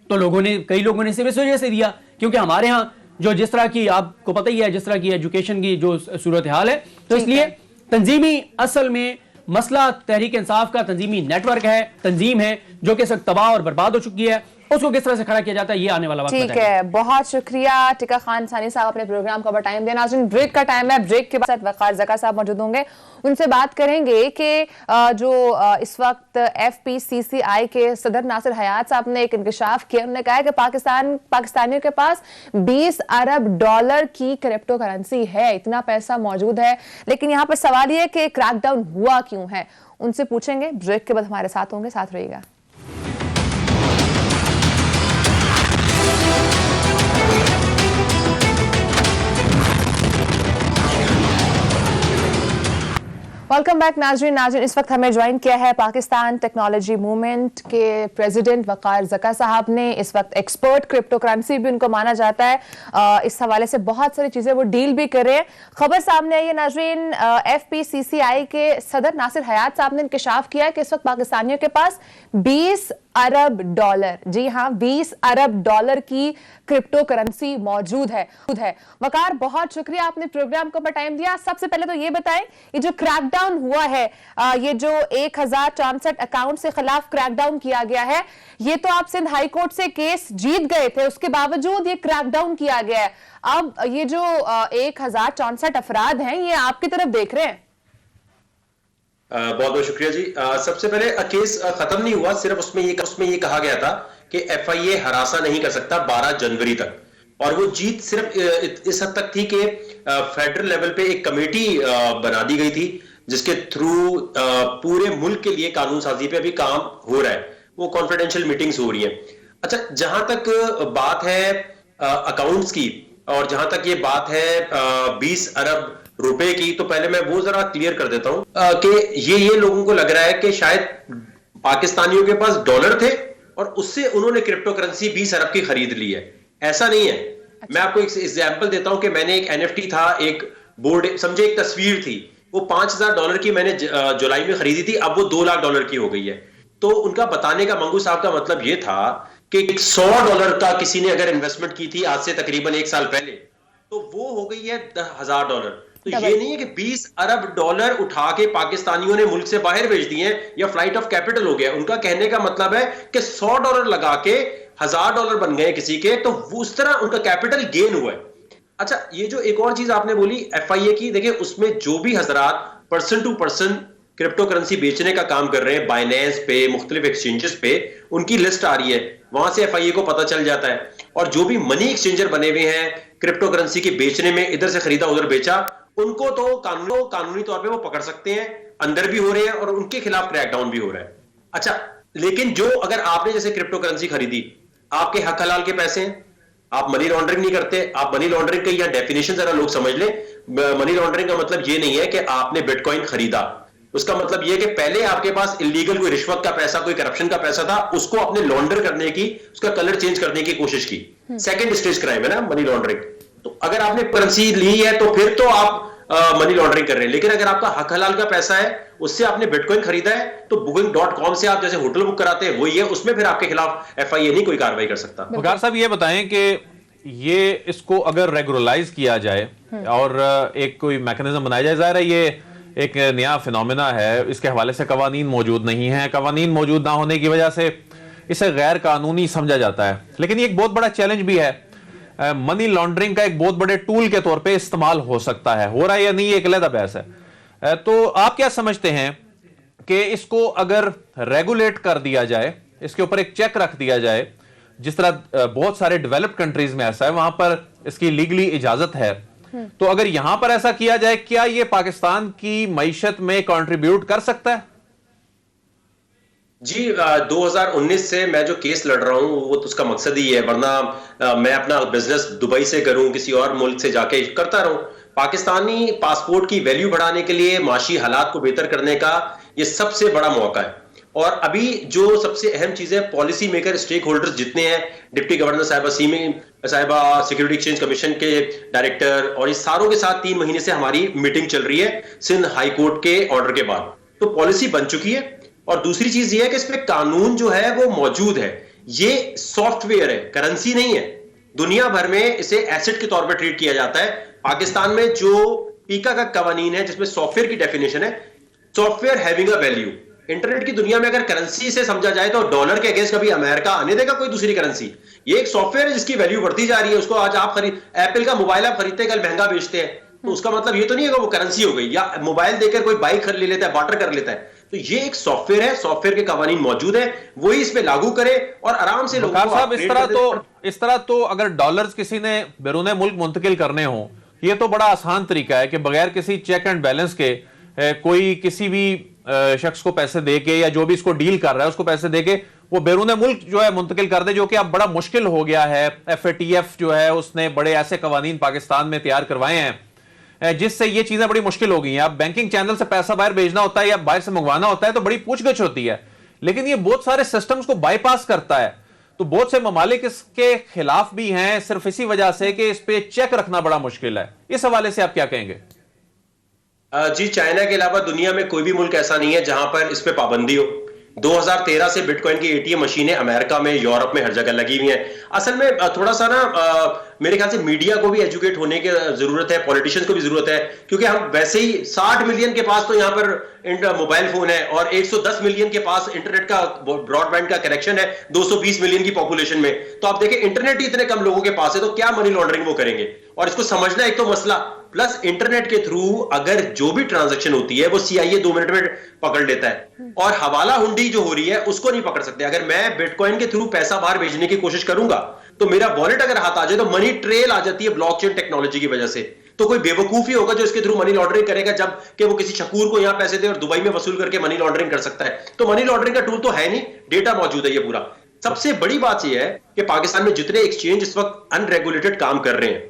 तो कई लोगों ने सिर्फ इस वजह से दिया क्योंकि हमारे यहाँ जो जिस तरह की आपको पता ही है, जिस तरह की एजुकेशन की जो सूरत हाल है, तो इसलिए तंजीमी असल में मसला तहरीक इंसाफ का तंजीमी नेटवर्क है, तंजीम है जो कि सब तबाह और बर्बाद हो चुकी है, उसको किस तरह से खड़ा किया जाता है ये आने वाला वक्त ठीक है। बहुत शुक्रिया टिका खान सानी साहब अपने प्रोग्राम को टाइम देना। नाज़रीन ब्रेक का टाइम है, ब्रेक के बाद वकार ज़का साहब मौजूद होंगे, उनसे बात करेंगे कि जो इस वक्त FPCCI के सदर नासिर हयात साहब ने एक इंकशाफ किया। उन्होंने कहा है कि पाकिस्तानियों के पास 20 अरब डॉलर की क्रिप्टो करेंसी है, इतना पैसा मौजूद है, लेकिन यहाँ पर सवाल यह है कि क्रैकडाउन हुआ क्यों है, उनसे पूछेंगे। ब्रेक के बाद हमारे साथ होंगे, साथ रहिएगा। वेलकम बैक नाज़रीन। इस वक्त हमें ज्वाइन किया है पाकिस्तान टेक्नोलॉजी मूवमेंट के प्रेसिडेंट वकार ज़का साहब ने। इस वक्त एक्सपर्ट, क्रिप्टो करेंसी भी उनको माना जाता है। इस हवाले से बहुत सारी चीज़ें वो डील भी कर रहे हैं। खबर सामने आई है नाज़रीन, FPCCI के सदर नासिर हयात साहब ने इंकशाफ किया है कि इस वक्त पाकिस्तानियों के पास 20 अरब डॉलर, जी हाँ 20 अरब डॉलर की क्रिप्टो करेंसी मौजूद है। वकार बहुत शुक्रिया, आपने प्रोग्राम को टाइम दिया। सबसे पहले तो ये बताएं, ये जो क्रैकडाउन हुआ है, ये जो 1064 अकाउंट से खिलाफ क्रैकडाउन किया गया है, ये तो आप सिंध हाई कोर्ट से केस जीत गए थे, उसके बावजूद ये क्रैकडाउन किया गया है। अब ये जो 1064 अफराद हैं, ये आपकी तरफ देख रहे हैं। बहुत बहुत शुक्रिया जी। सबसे पहले केस खत्म नहीं हुआ, सिर्फ उसमें ये कहा गया था कि FIA हरासा नहीं कर सकता 12 जनवरी तक, और वो जीत सिर्फ इस हद तक थी कि फेडरल लेवल पे एक कमेटी बना दी गई थी जिसके थ्रू पूरे मुल्क के लिए कानून साजी पे अभी काम हो रहा है, वो कॉन्फिडेंशियल मीटिंग्स हो रही है। अच्छा, जहां तक बात है अकाउंट्स की और जहां तक ये बात है 20 अरब रुपए की, तो पहले मैं वो जरा क्लियर कर देता हूं कि ये लोगों को लग रहा है कि शायद पाकिस्तानियों के पास डॉलर थे और उससे उन्होंने क्रिप्टो करेंसी 20 अरब की खरीद ली है। ऐसा नहीं है। मैं आपको एक एग्जांपल देता हूं कि मैंने एक NFT था, एक बोर्ड समझे, एक तस्वीर थी, वो $5000 की मैंने जुलाई में खरीदी थी, अब वो $2 लाख की हो गई है। तो उनका बताने का, मंगू साहब का मतलब ये था कि $100 का किसी ने अगर इन्वेस्टमेंट की थी आज से तकरीबन 1 साल पहले, तो वो हो गई है $10,000। तो ये नहीं है कि 20 अरब डॉलर उठा के पाकिस्तानियों ने मुल्क से बाहर भेज दिए या फ्लाइट ऑफ कैपिटल हो गया। उनका कहने का मतलब है कि $100 लगा के $1000 बन गए किसी के, तो उस तरह उनका कैपिटल गेन हुआ है। अच्छा, ये जो एक और चीज आपने बोली FIA की, देखिए उसमें जो भी हजरात person to person crypto currency बेचने का काम कर रहे हैं, बाइनेंस पे, मुख्तलिफ एक्सचेंजेस पे, उनकी लिस्ट आ रही है, वहां से FIA को पता चल जाता है। और जो भी मनी एक्सचेंजर बने हुए हैं क्रिप्टो करेंसी के बेचने में, इधर से खरीदा उधर बेचा, उनको तो कानूनी तौर पे वो पकड़ सकते हैं, अंदर भी हो रहे हैं और उनके खिलाफ क्रैकडाउन भी हो रहा है। अच्छा, लेकिन जो अगर आपने जैसे क्रिप्टो करेंसी खरीदी, आपके हक हलाल के पैसे हैं, आप मनी लॉन्ड्रिंग नहीं करते। आप मनी लॉन्ड्रिंग का या डेफिनेशन जरा लोग समझ ले, मनी लॉन्ड्रिंग का मतलब ये नहीं है कि आपने बिटकॉइन खरीदा, उसका मतलब ये कि पहले आपके पास इलीगल कोई रिश्वत का पैसा, कोई करप्शन का पैसा था, उसको आपने लॉन्डर करने की, उसका कलर चेंज करने की कोशिश की। सेकंड स्टेज क्राइम है ना मनी लॉन्ड्रिंग। तो अगर आपने करेंसी ली है तो फिर तो आप मनी लॉन्ड्रिंग कर रहे हैं। लेकिन अगर आपका हक हलाल का पैसा है, उससे आपने बिटकॉइन खरीदा है, तो booking.com से आप जैसे होटल बुक कराते हैं वही है, उसमें फिर आपके खिलाफ FIA नहीं कोई कार्रवाई कर सकता। वकार साहब ये बताएं कि ये इसको अगर रेगुलराइज किया जाए और एक कोई मैकेनिज्म बनाया जाए, जाहिर है ये एक नया फिनोमेना है, इसके हवाले से कवानीन मौजूद नहीं है। कवानीन मौजूद ना होने की वजह से इसे गैर कानूनी समझा जाता है। लेकिन ये एक बहुत बड़ा चैलेंज भी है, मनी लॉन्ड्रिंग का एक बहुत बड़े टूल के तौर पे इस्तेमाल हो सकता है, हो रहा है या नहीं, एक अलग बहस है। तो आप क्या समझते हैं कि इसको अगर रेगुलेट कर दिया जाए, इसके ऊपर एक चेक रख दिया जाए, जिस तरह बहुत सारे डेवलप्ड कंट्रीज में ऐसा है, वहां पर इसकी लीगली इजाजत है, तो अगर यहां पर ऐसा किया जाए, क्या ये पाकिस्तान की मईशत में कंट्रीब्यूट कर सकता है? जी 2019 से मैं जो केस लड़ रहा हूं वो तो उसका मकसद ही है, वरना मैं अपना बिजनेस दुबई से करूं, किसी और मुल्क से जाके करता रहूं। पाकिस्तानी पासपोर्ट की वैल्यू बढ़ाने के लिए, माशी हालात को बेहतर करने का ये सबसे बड़ा मौका है। और अभी जो सबसे अहम चीजें, पॉलिसी मेकर, स्टेक होल्डर्स जितने हैं, डिप्टी गवर्नर साहिबा, सीमी साहिबा, सिक्योरिटी एक्सचेंज कमीशन के डायरेक्टर, और इस सारों के साथ 3 महीने से हमारी मीटिंग चल रही है सिंध हाई कोर्ट के ऑर्डर के बाद। तो पॉलिसी बन चुकी है। और दूसरी चीज ये है कि इसमें कानून जो है वो मौजूद है। ये सॉफ्टवेयर है, करेंसी नहीं है। दुनिया भर में इसे एसेट के तौर पर ट्रीट किया जाता है। पाकिस्तान में जो पीका का कवानीन है, जिसमें सॉफ्टवेयर की डेफिनेशन है, software having a value. Internet की दुनिया में अगर करेंसी से समझा जाए तो डॉलर के अगेंस्ट कभी अमेरिका आने देगा कोई दूसरी करेंसी? ये एक सॉफ्टवेयर है जिसकी वैल्यू बढ़ती जा रही है। उसको आज आप एप्पल का मोबाइल आप खरीदते हैं, कल महंगा बेचते हैं, तो उसका मतलब ये तो नहीं है कि वो करेंसी हो गई। या मोबाइल देकर कोई बाइक खरीद ले लेता है, बार्टर कर लेता है। तो ये एक सॉफ्टवेयर है, सॉफ्टवेयर के कवानीन मौजूद है, वही इस पे लागू करे और आराम से लोगों को। साहब, इस तरह तो अगर डॉलर्स किसी ने बैरून मुल्क मुंतकिल करने हो, ये तो बड़ा आसान तरीका है कि बगैर किसी चेक एंड बैलेंस के कोई किसी भी शख्स को पैसे दे के, या जो भी इसको डील कर रहा है उसको पैसे दे के वो बैरून मुल्क जो है मुंतकिल कर दे, जो कि अब बड़ा मुश्किल हो गया है। FATF जो है उसने बड़े ऐसे कवानीन पाकिस्तान में तैयार करवाए हैं जिससे ये चीजें बड़ी मुश्किल हो गई हैं। अब बैंकिंग चैनल से पैसा बाहर भेजना होता है या बाहर से मंगवाना होता है तो बड़ी पूछगछ होती है, लेकिन ये बहुत सारे सिस्टम्स को बाईपास करता है। तो बहुत से ममालिक इसके खिलाफ भी हैं, सिर्फ इसी वजह से कि इस पे चेक रखना बड़ा मुश्किल है। इस हवाले से आप क्या कहेंगे? जी, चाइना के अलावा दुनिया में कोई भी मुल्क ऐसा नहीं है जहां पर इस पे पाबंदी हो। 2013 से बिटकॉइन की ATM मशीनें अमेरिका में, यूरोप में हर जगह लगी हुई हैं। असल में थोड़ा सा ना मेरे ख्याल से मीडिया को भी एजुकेट होने की जरूरत है, पॉलिटिशियंस को भी जरूरत है, क्योंकि हम वैसे ही 60 मिलियन के पास तो यहाँ पर मोबाइल फोन है और 110 मिलियन के पास इंटरनेट का ब्रॉडबैंड का कनेक्शन है 220 मिलियन की पॉपुलेशन में। तो आप देखें इंटरनेट ही इतने कम लोगों के पास है, तो क्या मनी लॉन्ड्रिंग वो करेंगे? और इसको समझना एक तो मसला, प्लस इंटरनेट के थ्रू अगर जो भी ट्रांजैक्शन होती है वो CIA 2 मिनट में पकड़ लेता है, और हवाला हुंडी जो हो रही है उसको नहीं पकड़ सकते। अगर मैं बिटकॉइन के थ्रू पैसा बाहर भेजने की कोशिश करूंगा तो मेरा वॉलेट अगर हाथ आ जाए तो मनी ट्रेल आ जाती है ब्लॉकचेन टेक्नोलॉजी की वजह से। तो कोई बेवकूफ ही होगा जो इसके थ्रू मनी लॉन्ड्रिंग करेगा, जब कि वो किसी शकूर को यहां पैसे दे और दुबई में वसूल करके मनी लॉन्ड्रिंग कर सकता है। तो मनी लॉन्ड्रिंग का टूल तो है नहीं, डेटा मौजूद है ये पूरा। सबसे बड़ी बात यह है कि पाकिस्तान में जितने एक्सचेंज इस वक्त अनरेगुलेटेड काम कर रहे हैं,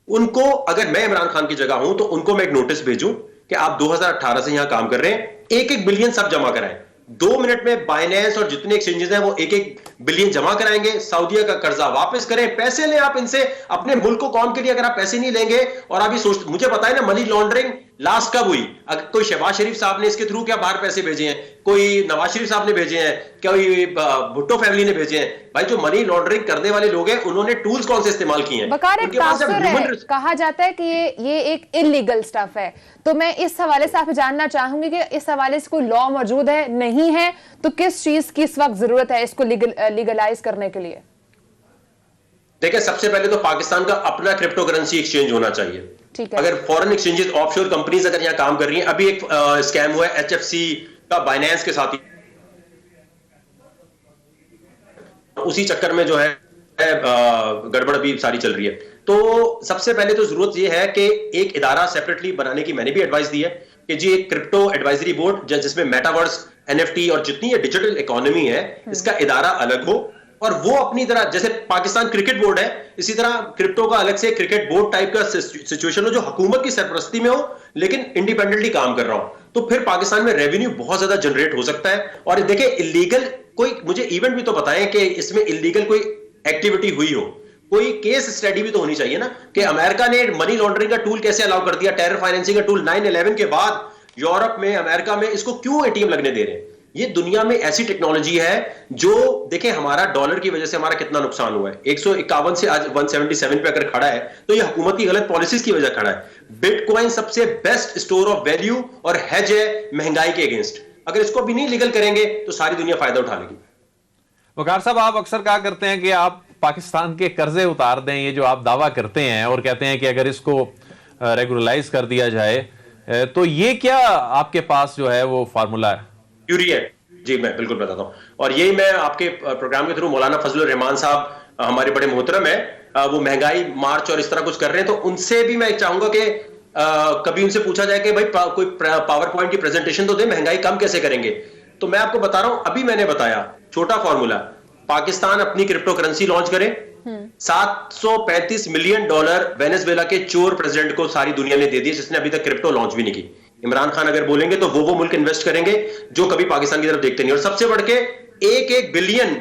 उनको, अगर मैं इमरान खान की जगह हूं तो उनको मैं एक नोटिस भेजूं कि आप 2018 से यहां काम कर रहे हैं, 1-1 बिलियन सब जमा कराएं। 2 मिनट में बाइनेंस और जितने एक्सचेंजेस हैं वो 1-1 बिलियन जमा कराएंगे। सऊदीया का कर्जा वापस करें, पैसे लें आप इनसे, अपने मुल्क को कौम के लिए। अगर आप पैसे नहीं लेंगे और आप ये मुझे बताएं ना, मनी लॉन्ड्रिंग लास्ट कब हुई? अगर कोई शहबाज शरीफ साहब ने इसके थ्रू क्या बाहर पैसे भेजे हैं, कोई नवाज शरीफ साहब ने भेजे हैं, कोई भुट्टो फैमिली ने भेजे हैं? भाई जो मनी लॉन्ड्रिंग करने वाले लोग हैं उन्होंने टूल्स कौन से इस्तेमाल किए हैं? बकार एक तासुर है, कहा जाता है कि ये एक इलीगल स्टफ है। तो मैं इस हवाले से आपसे जानना चाहूंगी कि इस हवाले से कोई लॉ मौजूद है, नहीं है तो किस चीज की इस वक्त जरूरत है इसको लीगलाइज करने के लिए? देखिए, सबसे पहले तो पाकिस्तान का अपना क्रिप्टो करेंसी एक्सचेंज होना चाहिए। अगर फॉरेन एक्सचेंजेस, ऑफशोर कंपनीज अगर यहां काम कर रही हैं, अभी एक स्कैम हुआ है HFC का बाइनेंस के साथ ही, उसी चक्कर में जो है गड़बड़ भी सारी चल रही है। तो सबसे पहले तो जरूरत यह है कि एक इदारा सेपरेटली बनाने की मैंने भी एडवाइस दी है कि जी एक क्रिप्टो एडवाइजरी बोर्ड, जिसमें मेटावर्स, NFT और जितनी ये डिजिटल इकोनॉमी है इसका इदारा अलग हो, और वो अपनी तरह, जैसे पाकिस्तान क्रिकेट बोर्ड है, इसी तरह क्रिप्टो का अलग से क्रिकेट बोर्ड टाइप का सिचुएशन हो जो हुकूमत की सरपरस्ती में हो लेकिन इंडिपेंडेंटली काम कर रहा हो। तो फिर पाकिस्तान में रेवेन्यू बहुत ज्यादा जनरेट हो सकता है। और देखिए, इलीगल कोई मुझे इवेंट भी तो बताएं कि इसमें इलीगल कोई एक्टिविटी हुई हो, कोई केस स्टडी भी तो होनी चाहिए ना, कि अमेरिका ने मनी लॉन्ड्रिंग का टूल कैसे अलाउ कर दिया, टेरर फाइनेंसिंग का टूल 9/11 के बाद यूरोप में, अमेरिका में, इसको क्यों ATM लगने दे रहे हैं? ये दुनिया में ऐसी टेक्नोलॉजी है जो, देखें हमारा डॉलर की वजह से हमारा कितना नुकसान हुआ है। 151 से आज 177 पे अगर खड़ा है तो ये हुकूमत की गलत पॉलिसीज की वजह खड़ा है। बिटकॉइन सबसे बेस्ट स्टोर ऑफ वैल्यू और हेज है महंगाई के अगेंस्ट। अगर इसको भी नहीं लीगल करेंगे तो सारी दुनिया फायदा उठा लेगी। वकार साहब, आप अक्सर कहा करते हैं कि आप पाकिस्तान के कर्जे उतार दें, ये जो आप दावा करते हैं और कहते हैं कि अगर इसको रेगुलराइज कर दिया जाए, तो ये क्या आपके पास जो है वो फार्मूला है? थ्योरी है जी, मैं बिल्कुल बताता हूं। और यही मैं आपके प्रोग्राम के थ्रू, मौलाना फजलुर रहमान साहब हमारे बड़े मोहतरम है, वो महंगाई मार्च और इस तरह कुछ कर रहे हैं, तो उनसे भी मैं चाहूंगा कि कभी उनसे पूछा जाए कि भाई कोई पावर पॉइंट की प्रेजेंटेशन तो दे, महंगाई कम कैसे करेंगे। तो मैं आपको बता रहा हूं, अभी मैंने बताया छोटा फॉर्मूला, पाकिस्तान अपनी क्रिप्टो करेंसी लॉन्च करे, $735 मिलियन वेनेजुएला के चोर प्रेसिडेंट को सारी दुनिया ने दे दिए, जिसने अभी तक क्रिप्टो लॉन्च भी नहीं की। इमरान खान अगर बोलेंगे तो वो मुल्क इन्वेस्ट करेंगे जो कभी पाकिस्तान की तरफ देखते नहीं। और सबसे बढ़ के 1-1 बिलियन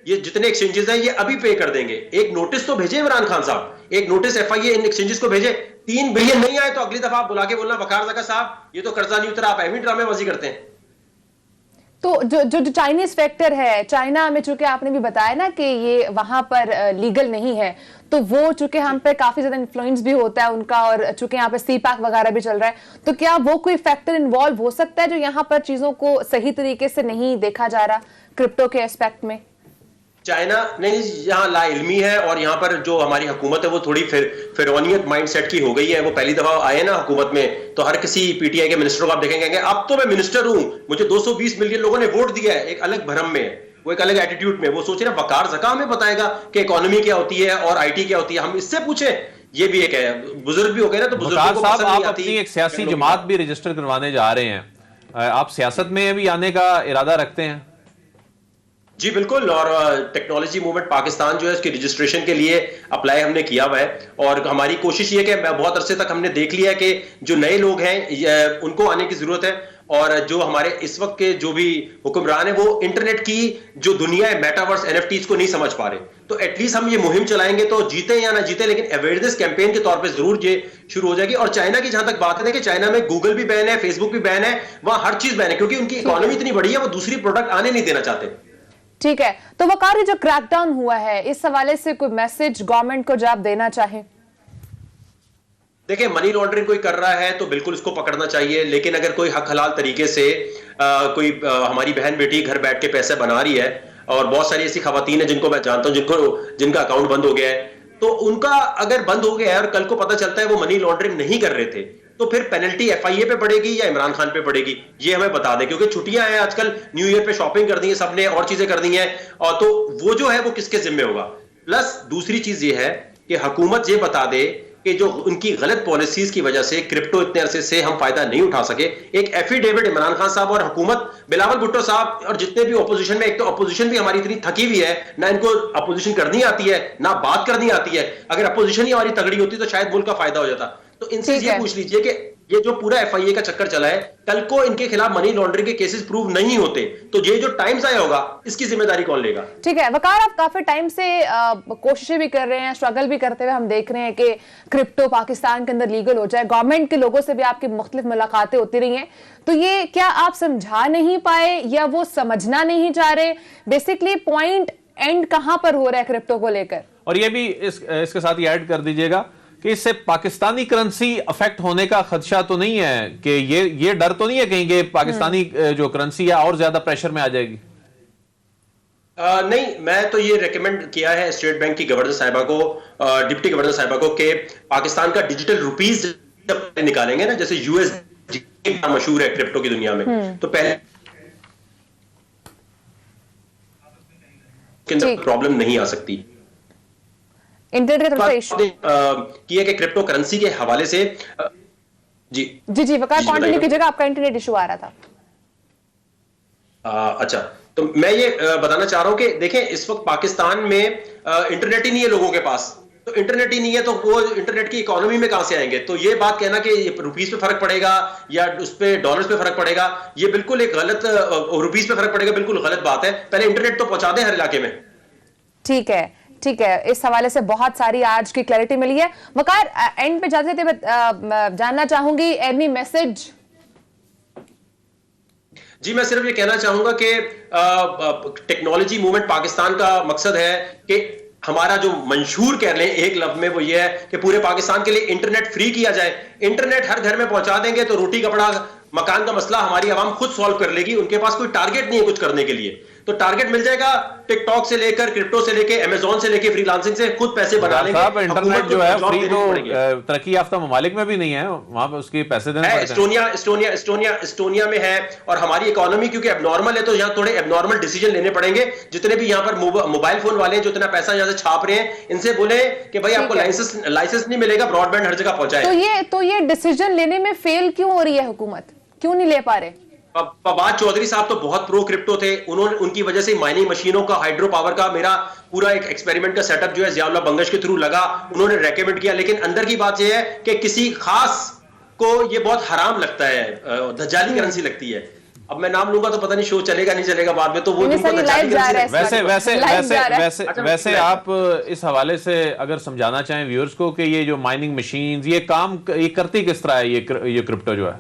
ये जितने एक्सचेंजेस हैं ये अभी पे कर देंगे। एक नोटिस तो भेजे इमरान खान साहब, एक नोटिस FIA इन एक्सचेंजेस को भेजे। 3 बिलियन नहीं आए तो अगली दफा आप बुला के बोलना, वकार ज़का साहब ये तो कर्जा नहीं उतरा, आप एवं ड्रामेबाजी करते हैं। तो जो चाइनीज फैक्टर है, चाइना में चूंकि आपने भी बताया ना कि ये वहां पर लीगल नहीं है, तो वो चूंकि हम पे काफी ज्यादा इन्फ्लुएंस भी होता है उनका, और चूंकि यहाँ पे CPAC वगैरह भी चल रहा है, तो क्या वो कोई फैक्टर इन्वॉल्व हो सकता है जो यहाँ पर चीजों को सही तरीके से नहीं देखा जा रहा क्रिप्टो के एस्पेक्ट में? चाइना नहीं, यहाँ लाइल्मी है, और यहाँ पर जो हमारी हुकूमत है वो थोड़ी फिरौनियत माइंडसेट की हो गई है। वो पहली दफा आए ना हुकूमत में, तो हर किसी PTI के मिनिस्टर को आप देखेंगे अब तो मैं मिनिस्टर हूं, मुझे 220 मिलियन लोगों ने वोट दिया है। एक अलग भरम में, वो एक अलग एटीट्यूड में, वो सोच रहे वकार ज़का हमें बताएगा कि इकोनॉमी क्या होती है और IT क्या होती है, हम इससे पूछे। ये भी एक है, बुजुर्ग भी हो गए ना, तो बुजुर्गों को पसंद नहीं आती। अपनी एक सियासी जमात भी रजिस्टर करवाने जा रहे हैं, आप सियासत में भी आने का इरादा रखते हैं? जी बिल्कुल, और टेक्नोलॉजी मूवमेंट पाकिस्तान जो है उसकी रजिस्ट्रेशन के लिए अप्लाई हमने किया हुआ है, और हमारी कोशिश ये है कि बहुत अरसे तक हमने देख लिया है कि जो नए लोग हैं उनको आने की जरूरत है, और जो हमारे इस वक्त के जो भी हुक्मरान है वो इंटरनेट की जो दुनिया है, मेटावर्स, NFTs को नहीं समझ पा रहे। तो एटलीस्ट हम ये मुहिम चलाएंगे, तो जीते या ना जीते, लेकिन अवेयरनेस कैंपेन के तौर पे जरूर ये शुरू हो जाएगी। और चाइना की जहां तक बात है कि चाइना में गूगल भी बैन है, फेसबुक भी बैन है, वहां हर चीज बैन है, क्योंकि उनकी इकोनॉमी इतनी बड़ी है, वो दूसरी प्रोडक्ट आने नहीं देना चाहते। ठीक है, तो वकार जो क्रैकडाउन हुआ है, इस हवाले से कोई मैसेज गवर्नमेंट को जो आप देना चाहें? देखिए, मनी लॉन्ड्रिंग कोई कर रहा है तो बिल्कुल उसको पकड़ना चाहिए, लेकिन अगर कोई हक हलाल तरीके से कोई हमारी बहन बेटी घर बैठ के पैसे बना रही है, और बहुत सारी ऐसी खवातीन है जिनको मैं जानता हूं जिनका अकाउंट बंद हो गया है, तो उनका अगर बंद हो गया है और कल को पता चलता है वो मनी लॉन्ड्रिंग नहीं कर रहे थे, तो फिर पेनल्टी FIA पे पड़ेगी या इमरान खान पे पड़ेगी, ये हमें बता दें। क्योंकि छुट्टियां हैं आजकल, न्यू ईयर पे शॉपिंग कर दी है सबने, और चीजें कर दी हैं, और तो वो जो है वो किसके जिम्मे होगा। प्लस दूसरी चीज ये है कि हुकूमत ये बता दे कि जो उनकी गलत पॉलिसीज की वजह से क्रिप्टो इतने अरसे से हम फायदा नहीं उठा सके। एक एफिडेविट इमरान खान साहब और हुकूमत, बिलावल भुट्टो साहब और जितने भी ऑपोजिशन में, एक तो ऑपोजिशन भी हमारी इतनी थकी हुई है, ना इनको अपोजिशन करनी आती है ना बात करनी आती है। अगर अपोजिशन ही हमारी तगड़ी होती तो शायद मुल्क का फायदा हो जाता। तो इनसे ये पूछ लीजिए कि ये जो पूरा FIA का चक्कर चला है, कल को इनके खिलाफ मनी लॉन्ड्रिंग के केसेस प्रूव नहीं होते तो ये जो टाइम जाया होगा इसकी जिम्मेदारी कौन लेगा? ठीक है वकार, आप काफी टाइम से कोशिशें भी कर रहे हैं, स्ट्रगल भी करते हुए हम देख रहे हैं कि क्रिप्टो पाकिस्तान के अंदर लीगल हो जाए। गवर्नमेंट के लोगों से भी आपकी मुख्तलिफ मुलाकातें होती रही हैं, तो ये क्या आप समझा नहीं पाए या वो समझना नहीं चाह रहे? बेसिकली पॉइंट एंड कहां पर हो रहा है क्रिप्टो को लेकर? और ये भी इसके साथ ही ऐड कर दीजिएगा कि इससे पाकिस्तानी करेंसी अफेक्ट होने का खदशा तो नहीं है, कि ये डर तो नहीं है कहीं कि पाकिस्तानी जो करेंसी है और ज्यादा प्रेशर में आ जाएगी? नहीं, मैं तो ये रेकमेंड किया है स्टेट बैंक की गवर्नर साहिबा को, डिप्टी गवर्नर साहिबा को, कि पाकिस्तान का डिजिटल रुपीज जब निकालेंगे ना, जैसे USD मशहूर है क्रिप्टो की दुनिया में, तो पहले के अंदर प्रॉब्लम नहीं आ सकती। इंटरनेट का इशू किया कि क्रिप्टो करेंसी के हवाले से जी वकार कंटिन्यू कीजिएगा, आपका इंटरनेट इशू आ रहा था। अच्छा, तो मैं ये बताना चाह रहा हूं कि देखें, इस वक्त पाकिस्तान में इंटरनेट ही नहीं है लोगों के पास, तो इंटरनेट ही नहीं है तो वो इंटरनेट की इकोनॉमी में कहां से आएंगे? तो ये बात कहना कि रुपीस पे फर्क पड़ेगा या उस पे डॉलर्स पे फर्क पड़ेगा, ये बिल्कुल एक गलत, रुपीस पे फर्क पड़ेगा बिल्कुल गलत बात है। पहले इंटरनेट तो पहुंचा दें हर इलाके में। ठीक है, इस हवाले से बहुत सारी आज की क्लैरिटी मिली है। वकार, एंड पे जाते थे जानना चाहूंगी एनी मैसेज? जी, मैं सिर्फ ये कहना चाहूंगा कि टेक्नोलॉजी मूवमेंट पाकिस्तान का मकसद है कि हमारा जो मंशूर कह लें एक लफ्ज में, वो ये है कि पूरे पाकिस्तान के लिए इंटरनेट फ्री किया जाए। इंटरनेट हर घर में पहुंचा देंगे तो रोटी कपड़ा मकान का मसला हमारी आवाम खुद सॉल्व कर लेगी, उनके पास कोई टारगेट नहीं है कुछ करने के लिए। तो टारगेट मिल जाएगा। टिकटॉक से लेकर, क्रिप्टो से लेकर, अमेजॉन से लेकर, फ्रीलांसिंग से खुद पैसे बना लेंगे। साहब इंटरनेट जो है फ्री तो पड़ेंगे। तरक्की याफ्ता ममालिक में भी नहीं है, वहां पे उसके पैसे देने पड़ते हैं। एस्टोनिया में है। और हमारी इकोनॉमी क्योंकि एबनॉर्मल है तो यहाँ थोड़े एबनॉर्मल डिसीजन लेने पड़ेंगे। जितने भी यहाँ पर मोबाइल फोन वाले हैं जो इतना पैसा यहाँ से छाप रहे हैं, इनसे बोले कि भाई आपको लाइसेंस नहीं मिलेगा, ब्रॉडबैंड हर जगह पहुंचाए। तो ये डिसीजन लेने में फेल क्यों हो रही है हुकूमत, क्यों नहीं ले पा रहे? फवाद चौधरी साहब तो बहुत प्रो क्रिप्टो थे, उनकी वजह से माइनिंग मशीनों का, हाइड्रो पावर का मेरा पूरा एक एक्सपेरिमेंट का सेटअप जो है जियाउल्लाह बंगश के थ्रू लगा, उन्होंने रेकमेंड किया। लेकिन अंदर की बात यह है कि किसी खास को ये बहुत हराम लगता है, दज्जाली करेंसी लगती है। अब मैं नाम लूंगा तो पता नहीं शो चलेगा नहीं चलेगा बाद में, तो वो वैसे आप इस हवाले से अगर समझाना चाहें व्यूअर्स को कि ये जो माइनिंग मशीन ये करती किस तरह है, ये क्रिप्टो जो है?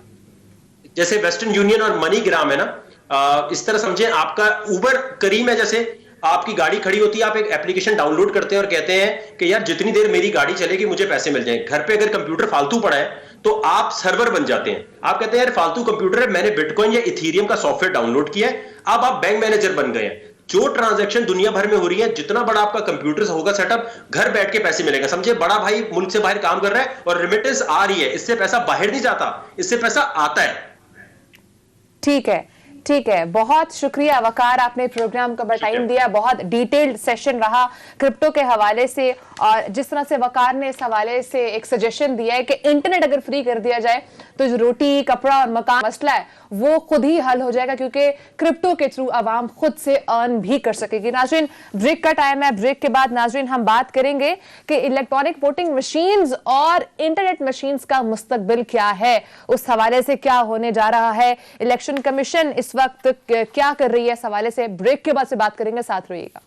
जैसे वेस्टर्न यूनियन और मनीग्राम है ना, इस तरह समझें आपका उबर करीम है। जैसे आपकी गाड़ी खड़ी होती है, आप एक एप्लीकेशन डाउनलोड करते हैं और कहते हैं कि यार जितनी देर मेरी गाड़ी चलेगी मुझे पैसे मिल जाएंगे। घर पे अगर कंप्यूटर फालतू पड़ा है तो आप सर्वर बन जाते हैं। आप कहते हैं यार फालतू कंप्यूटर है, मैंने बिटकॉइन या इथीरियम का सॉफ्टवेयर डाउनलोड किया है, अब आप बैंक मैनेजर बन गए हैं। जो ट्रांजैक्शन दुनिया भर में हो रही है, जितना बड़ा आपका कंप्यूटर होगा सेटअप, घर बैठ के पैसे मिलेगा। समझे, बड़ा भाई मुल्क से बाहर काम कर रहा है और रिमिटेंस आ रही है, इससे पैसा बाहर नहीं जाता, इससे पैसा आता है। ठीक है, बहुत शुक्रिया वकार, आपने प्रोग्राम का टाइम दिया। बहुत डिटेल्ड सेशन रहा क्रिप्टो के हवाले से, और जिस तरह से वकार ने इस हवाले से एक सजेशन दिया है कि इंटरनेट अगर फ्री कर दिया जाए तो जो रोटी, कपड़ा और मकान मसला है वो खुद ही हल हो जाएगा, क्योंकि क्रिप्टो के थ्रू आवाम खुद से अर्न भी कर सकेगी। नाज़रीन, ब्रेक का टाइम है। ब्रेक के बाद नाज़रीन हम बात करेंगे कि इलेक्ट्रॉनिक वोटिंग मशीन्स और इंटरनेट मशीन्स का मुस्तकबिल क्या है, उस हवाले से क्या होने जा रहा है, इलेक्शन कमीशन इस वक्त क्या कर रही है, इस हवाले से ब्रेक के बाद से बात करेंगे। साथ रहिएगा।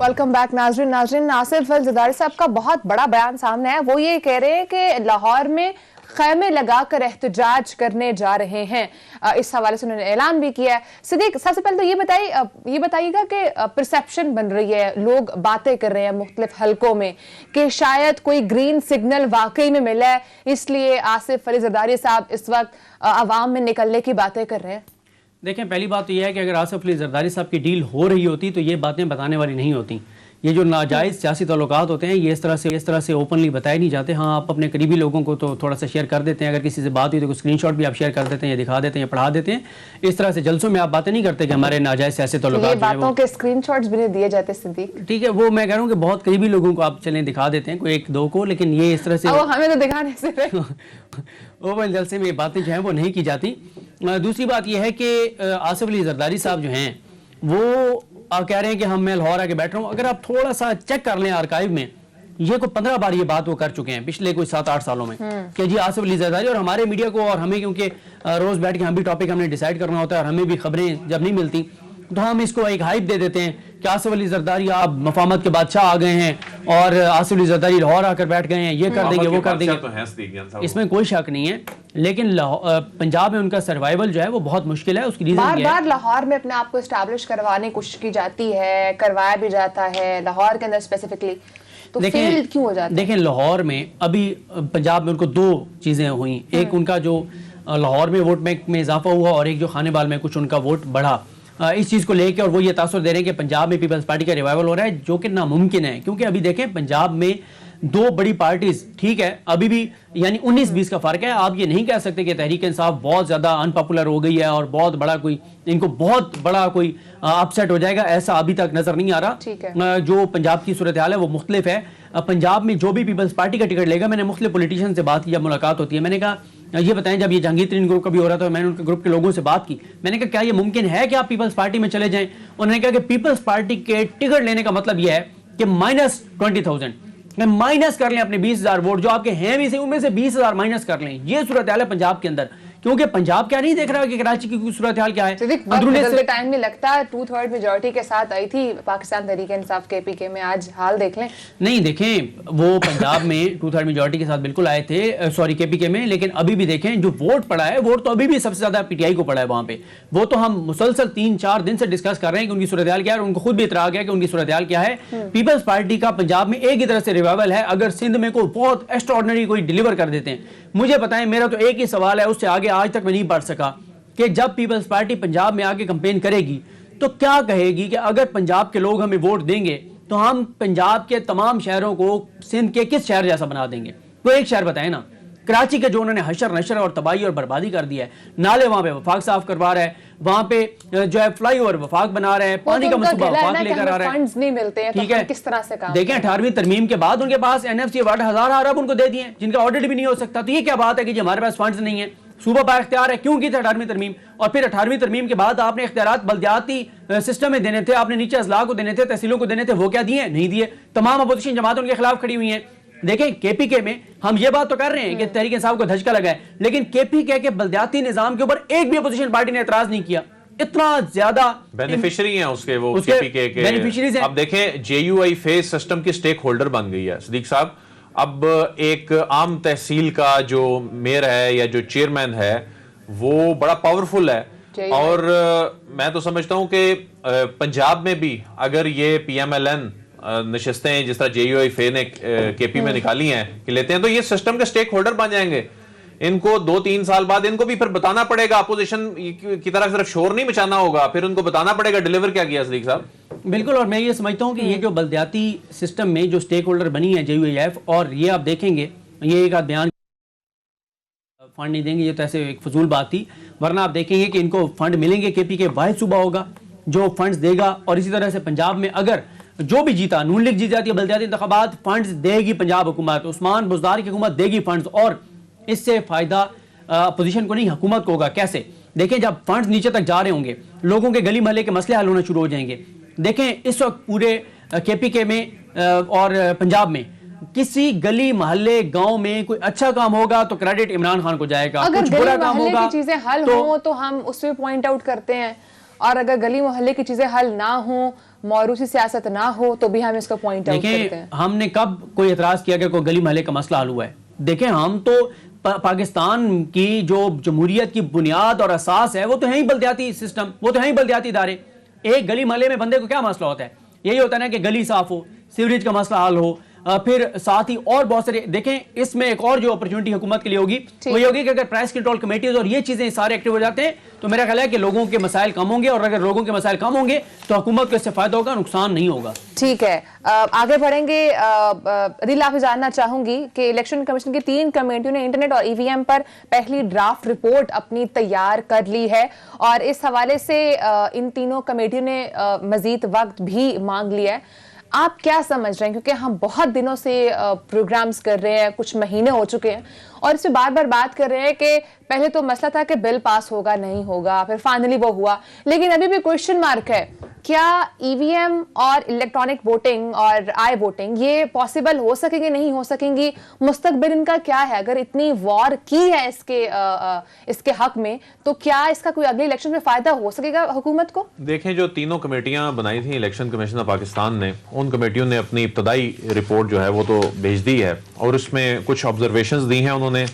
वेलकम बैक नाज़रीन। आसिफ अल ज़रदारी साहब का बहुत बड़ा बयान सामने है। वो ये कह रहे हैं कि लाहौर में खैमे लगाकर एहतजाज करने जा रहे हैं। इस हवाले से उन्होंने ऐलान भी किया है। सिद्दीक, सबसे पहले तो ये बताइएगा कि परसेप्शन बन रही है, लोग बातें कर रहे हैं मुख्तलिफ हलकों में कि शायद कोई ग्रीन सिग्नल वाकई में मिला है, इसलिए आसिफ अली ज़रदारी साहब इस वक्त अवाम में निकलने की बातें कर रहे हैं। देखें, पहली बात तो यह है कि अगर आसिफ अली ज़रदारी साहब की डील हो रही होती तो ये बातें बताने वाली नहीं होती। ये जो नाजायज़ सियासी ताल्लुकात होते हैं ये इस तरह से ओपनली बताए नहीं जाते। हाँ, आप अपने करीबी लोगों को तो थोड़ा सा शेयर कर देते हैं, अगर किसी से बात हुई तो स्क्रीनशॉट भी आप शेयर कर देते हैं, या दिखा देते हैं, या पढ़ा देते हैं। इस तरह से जलसों में आप बातें नहीं करते कि हमारे नाजायज़ सियासी ताल्लुकात हैं, बातों के स्क्रीनशॉट्स भी नहीं दिए जाते सिद्दीक। ठीक है, वो मैं कह रहा हूँ कि बहुत करीबी लोगों को आप चलें दिखा देते हैं, कोई एक दो को, लेकिन ये इस तरह से हमें तो दिखाने से ओपन जलसे में बातें जो हैं वो नहीं की जाती। दूसरी बात यह है कि आसिफ अली ज़रदारी साहब जो हैं वो कह रहे हैं कि मैं लाहौर आके बैठ रहा हूँ। अगर आप थोड़ा सा चेक कर लें आर्काइव में, ये कोई 15 बार ये बात वो कर चुके हैं पिछले कोई 7-8 सालों में कि जी आसिफ अली ज़रदारी, और हमारे मीडिया को और हमें, क्योंकि रोज बैठ के हम भी टॉपिक हमने डिसाइड करना होता है और हमें भी खबरें जब नहीं मिलती तो हम इसको एक हाइप दे देते हैं कि आसिफ अली ज़रदारी आप मफामत के बादशाह आ गए हैं और आसिफ अली ज़रदारी लाहौर आकर बैठ गए हैं, ये कर देंगे वो कर देंगे, इसमें कोई शक नहीं है। लेकिन पंजाब में उनका सर्वाइवल जो है वो बहुत मुश्किल है। उसकी रीजन बार लाहौर में अपने आप को एस्टैब्लिश करवाने की कोशिश की जाती है, करवाया भी जाता है लाहौर के अंदर स्पेसिफिकली, तो फेल क्यों हो जाता है? देखें, लाहौर में अभी पंजाब में उनको 2 चीज़ें हुई। एक उनका जो लाहौर में वोट बैंक में इजाफा हुआ और एक जो खानेबाल में कुछ उनका वोट बढ़ा, इस चीज़ को लेके, और वो ये तासुर दे रहे हैं कि पंजाब में पीपल्स पार्टी का रिवाइवल हो रहा है, जो कि नामुमकिन है। क्योंकि अभी देखें पंजाब में 2 बड़ी पार्टीज, ठीक है, अभी भी यानी 19-20 का फर्क है। आप ये नहीं कह सकते कि तहरीक इंसाफ बहुत ज़्यादा अनपॉपुलर हो गई है और बहुत बड़ा कोई इनको बहुत बड़ा कोई अपसेट हो जाएगा, ऐसा अभी तक नजर नहीं आ रहा। जो पंजाब की सूरत हाल है वो मुख्तलिफ है। पंजाब में जो भी पीपल्स पार्टी का टिकट लेगा, मैंने मुख्तलिफ पॉलिटिशियन से बात की, जब मुलाकात होती है, मैंने कहा ये बताएं, जब ये जहांगीर तरीन ग्रुप का भी हो रहा था, मैंने उनके ग्रुप के लोगों से बात की, मैंने कहा क्या ये मुमकिन है कि आप पीपल्स पार्टी में चले जाएं? उन्होंने कहा कि पीपल्स पार्टी के टिकट लेने का मतलब यह है कि -20,000 माइनस कर लें अपने 20,000 वोट जो आपके हैं भी से, उनमें से 20,000 माइनस कर लें। ये सूरत हाल है पंजाब के अंदर। क्योंकि पंजाब क्या नहीं देख रहा है कि कराची की सूरत हाल क्या है। अंदरूनी से टाइम में लगता है 2/3 मेजोरिटी के साथ आई थी पाकिस्तान तहरीक इंसाफ केपीके में, आज हाल देख लें। नहीं देखें, वो पंजाब में 2/3 मेजोरिटी के साथ बिल्कुल आए थे, सॉरी केपीके में, लेकिन अभी भी देखें जो वोट पड़ा है, वोट तो अभी भी सबसे ज्यादा पीटीआई को पड़ा है वहां पे। वो तो हम मुसलसल 3-4 दिन से डिस्कस कर रहे हैं कि उनकी सूरत हाल क्या है, और उनको खुद भी इतरा गया कि उनकी सूरत हाल क्या है। पीपल्स पार्टी का पंजाब में एक ही तरह से रिवाइवल है। अगर सिंध में कोई बहुत एक्स्ट्राऑर्डिनरी कोई डिलीवर कर देते हैं, मुझे बताएं, मेरा तो एक ही सवाल है, उससे आगे आज तक मैं नहीं बढ़ सका, कि जब पीपल्स पार्टी पंजाब में आके कैंपेन करेगी तो क्या कहेगी कि अगर पंजाब के लोग हमें वोट देंगे तो हम पंजाब के तमाम शहरों को सिंध के किस शहर जैसा बना देंगे। तो एक शहर बताएं ना, कराची का जो उन्होंने हशर नशर और तबाही और बर्बादी कर दिया है, नाले वहां पे वफाक साफ करवा रहा है, वहां पे जो है फ्लाईओवर वफाक बना रहे हैं, पानी का मसला वफाक लेकर आ रहा है, फंड्स नहीं मिलते हैं, ठीक तो है, किस तरह से काम देखें 18वीं तरमीम के बाद उनके पास एनएफसी अवार्ड 1000 अरब उनको दे दिए, जिनका ऑडिट भी नहीं हो सकता। तो ये क्या बात है कि हमारे पास फंड्स नहीं है, सूबा बा इख्तियार है, क्यों की थी 18वीं तरमीम? और फिर 18वीं तरमीम के बाद आपने इख्तियारात बल्दियाती सिस्टम में देने थे, आपने नीचे अजला को देने थे, तहसीलों को देने थे, वो क्या दिए? नहीं दिए। तमाम अपोजिशन जमातें उनके खिलाफ खड़ी हुई हैं। देखें केपीके में हम ये बात तो कर रहे हैं कि तहरीक इंसाफ को धचका लगा है, लेकिन केपीके के बल्दियाती निजाम के ऊपर एक भी अपोजिशन पार्टी ने एतराज नहीं किया। इतना ज्यादा बेनिफिशियरी हैं उसके वो उसके केपीके के बेनिफिशियरीज हैं। अब देखें जेयूआई फेस सिस्टम की स्टेक होल्डर बन गई है सिद्दीक साहब। अब एक आम तहसील का जो मेयर है या जो चेयरमैन है वो बड़ा पावरफुल है, और मैं तो समझता हूं कि पंजाब में भी अगर ये पीएमएलएन नशिस्तें जिस तरह जेयूआई फे ने केपी में निकाली हैं कि लेते हैं, तो ये सिस्टम के स्टेक होल्डर बन जाएंगे। इनको 2-3 साल बाद इनको भी फिर बताना पड़ेगा, अपोजिशन की तरफ सिर्फ शोर नहीं मचाना होगा, फिर उनको बताना पड़ेगा डिलीवर क्या किया सदीक साहब। बिल्कुल, और मैं ये समझता हूं कि ये जो बल्दियाती सिस्टम में जो स्टेक होल्डर बनी है जेयूआईएफ, और ये आप देखेंगे, ये एक बयान फंड नहीं देंगे, ये तो ऐसे एक फजूल बात थी, वरना आप देखेंगे कि इनको फंड मिलेंगे। केपी के वाहिद सूबा होगा जो फंड्स देगा, और इसी तरह से पंजाब में अगर जो भी जीता, नून लीग जीत जाती है बल्दियाती इंतखाबात, फंड्स देगी पंजाब हुकूमत, उस्मान बुज़दार की हुकूमत देगी फंड्स, और इससे फायदा अपोजिशन को नहीं हुकूमत को होगा। कैसे? देखें, जब फंड्स नीचे तक जा रहे होंगे, लोगों के गली महल्ले के मसले हल होना शुरू हो जाएंगे। देखें इस वक्त पूरे केपीके में और पंजाब में किसी गली महल्ले गांव में कोई अच्छा काम होगा तो क्रेडिट इमरान खान को जाएगा, अगर कुछ गली बुरा काम मोहल्ले होगा की चीजें हल हो तो हम उसमें पॉइंट आउट करते हैं, और अगर गली मोहल्ले की चीजें हल ना हो, मौरूसी सियासत ना हो, तो भी हम इसको पॉइंट आउट करते हैं। हमने कब कोई एतराज किया कि कोई गली महल्ले का मसला हल हुआ है? देखें, हम तो पाकिस्तान की जो जमहूरियत की बुनियाद और असास है वो तो है ही बल्दियाती सिस्टम, वो तो है ही बल्दियाती इदारे। एक गली महल्ले में बंदे को क्या मसला होता है? यही होता है ना कि गली साफ हो, सीवरेज का मसला हल हो, फिर साथ ही और बहुत सारे। देखें, इसमें एक और जो अपॉर्चुनिटी हुकूमत के लिए होगी वो ये होगी कि अगर प्राइस कंट्रोल कमेटीज और ये चीजें सारे एक्टिव हो जाते हैं तो मेरा ख्याल है कि लोगों के मसाइल कम होंगे, और अगर लोगों के मसाइल कम होंगे तो हुकूमत को इससे फायदा होगा, नुकसान नहीं होगा। ठीक है, आगे बढ़ेंगे। अदिल, आपसे जानना चाहूंगी कि इलेक्शन कमीशन की 3 कमेटियों ने इंटरनेट और ईवीएम पर पहली ड्राफ्ट रिपोर्ट अपनी तैयार कर ली है, और इस हवाले से इन तीनों कमेटियों ने मजीद वक्त भी मांग लिया है। आप क्या समझ रहे हैं, क्योंकि हम बहुत दिनों से प्रोग्राम्स कर रहे हैं, कुछ महीने हो चुके हैं, और इसमें बार बार बात कर रहे हैं कि पहले तो मसला था कि बिल पास होगा नहीं होगा, फिर फाइनली वो हुआ, लेकिन अभी भी क्वेश्चन मार्क है, क्या ईवीएम और इलेक्ट्रॉनिक वोटिंग और आई वोटिंग ये पॉसिबल हो सकेंगे, नहीं हो सकेंगी? मुस्तकबिल इनका क्या है? अगर इतनी वॉर की है इसके हक में, तो क्या इसका कोई अगले इलेक्शन में फायदा हो सकेगा हुकूमत को? देखें, जो तीनों कमेटियां बनाई थी इलेक्शन कमीशन ऑफ पाकिस्तान ने, उन कमेटियों ने अपनी इब्तदाई रिपोर्ट जो है वो तो भेज दी है, और उसमें कुछ ऑब्जर्वेशंस दी हैं, उन्होंने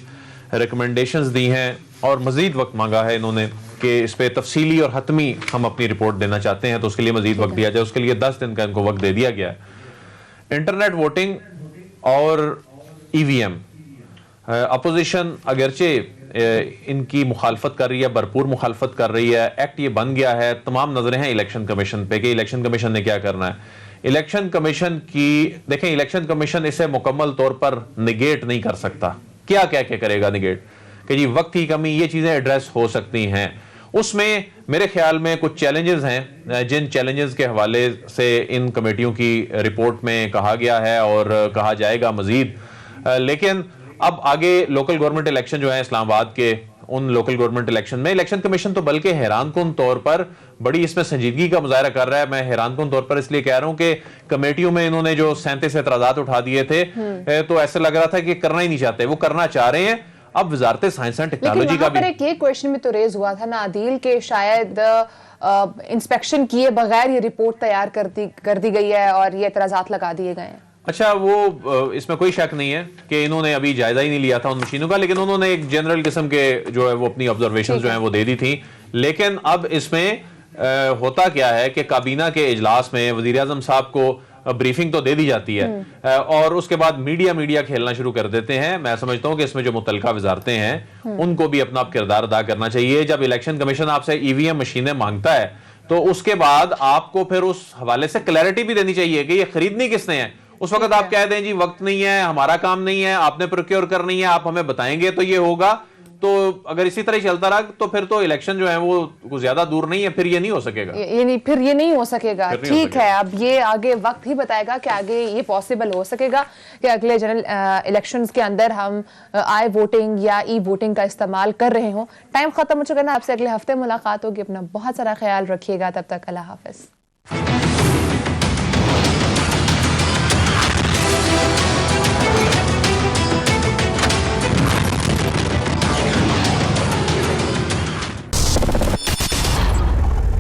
रिकमेंडेशंस दी हैं, और मजीद वक्त मांगा है इन्होंने कि इस पे तफसीली और हतमी हम अपनी रिपोर्ट देना चाहते हैं, तो उसके लिए मजीद वक्त दिया जाए। उसके लिए 10 दिन का इनको वक्त दे दिया गया है। इंटरनेट वोटिंग और ईवीएम, अपोजिशन अगरचे इनकी मुखालफत कर रही है, भरपूर मुखालफत कर रही है, एक्ट ये बन गया है, तमाम नजरें हैं इलेक्शन कमीशन पे कि इलेक्शन कमीशन ने क्या करना है। इलेक्शन कमीशन की देखें, इलेक्शन कमीशन इसे मुकम्मल तौर पर निगेट नहीं कर सकता। क्या कह के करेगा निगेट? कि जी वक्त की कमी, ये चीजें एड्रेस हो सकती हैं। उसमें मेरे ख्याल में कुछ चैलेंजेस हैं, जिन चैलेंजेस के हवाले से इन कमेटियों की रिपोर्ट में कहा गया है और कहा जाएगा मजीद। लेकिन अब आगे लोकल गवर्नमेंट इलेक्शन जो है इस्लामाबाद के, उन लोकल गवर्नमेंट इलेक्शन में इलेक्शन कमीशन तो बल्कि हैरानकुन तौर पर बड़ी इसमें संजीदगी का मुजाहरा कर रहा है। मैं हैरानकुन तौर पर इसलिए कह रहा हूं कि कमेटियों में इन्होंने जो 37 एतराजात उठा दिए थे, तो ऐसा लग रहा था कि करना ही नहीं चाहते, वो करना चाह रहे हैं। अब वजारत साइंस एंड लेकिन टेक्नोलॉजी का वहां पर भी एक ये क्वेश्चन भी तो रेज हुआ था ना आदिल के शायद इंस्पेक्शन किए बगैर ये रिपोर्ट तैयार कर दी गई है और ये एतराजात लगा दिए गए हैं। अच्छा, वो इसमें कोई शक नहीं है कि इन्होंने अभी जायजा ही नहीं लिया था उन मशीनों का, लेकिन उन्होंने एक जनरल किस्म के जो है वो अपनी ऑब्जर्वेशन जो है वो दे दी थी। लेकिन अब इसमें होता क्या है कि काबीना के इजलास में वजीर आजम साहब को ब्रीफिंग तो दे दी जाती है और उसके बाद मीडिया खेलना शुरू कर देते हैं। मैं समझता हूं कि इसमें जो मुतलका वजारतें हैं उनको भी अपना किरदार अदा करना चाहिए। जब इलेक्शन कमीशन आपसे ईवीएम मशीनें मांगता है तो उसके बाद आपको फिर उस हवाले से क्लैरिटी भी देनी चाहिए कि ये खरीदनी किसने है। उस वक्त आप कह दें जी वक्त नहीं है, हमारा काम नहीं है, आपने प्रोक्योर करनी है, आप हमें बताएंगे तो ये होगा। तो अगर इसी तरह चलता रहा तो फिर तो इलेक्शन जो है वो कुछ ज्यादा दूर नहीं है, फिर ये नहीं हो सकेगा। फिर ये नहीं हो सकेगा। फिर नहीं हो ठीक है, अब ये आगे वक्त ही बताएगा कि आगे ये पॉसिबल हो सकेगा कि अगले जनरल इलेक्शंस के अंदर हम आई वोटिंग या ई वोटिंग का इस्तेमाल कर रहे हो। टाइम खत्म हो चुका है ना, आपसे अगले हफ्ते मुलाकात होगी। अपना बहुत सारा ख्याल रखिएगा, तब तक अल्लाह हाफिज।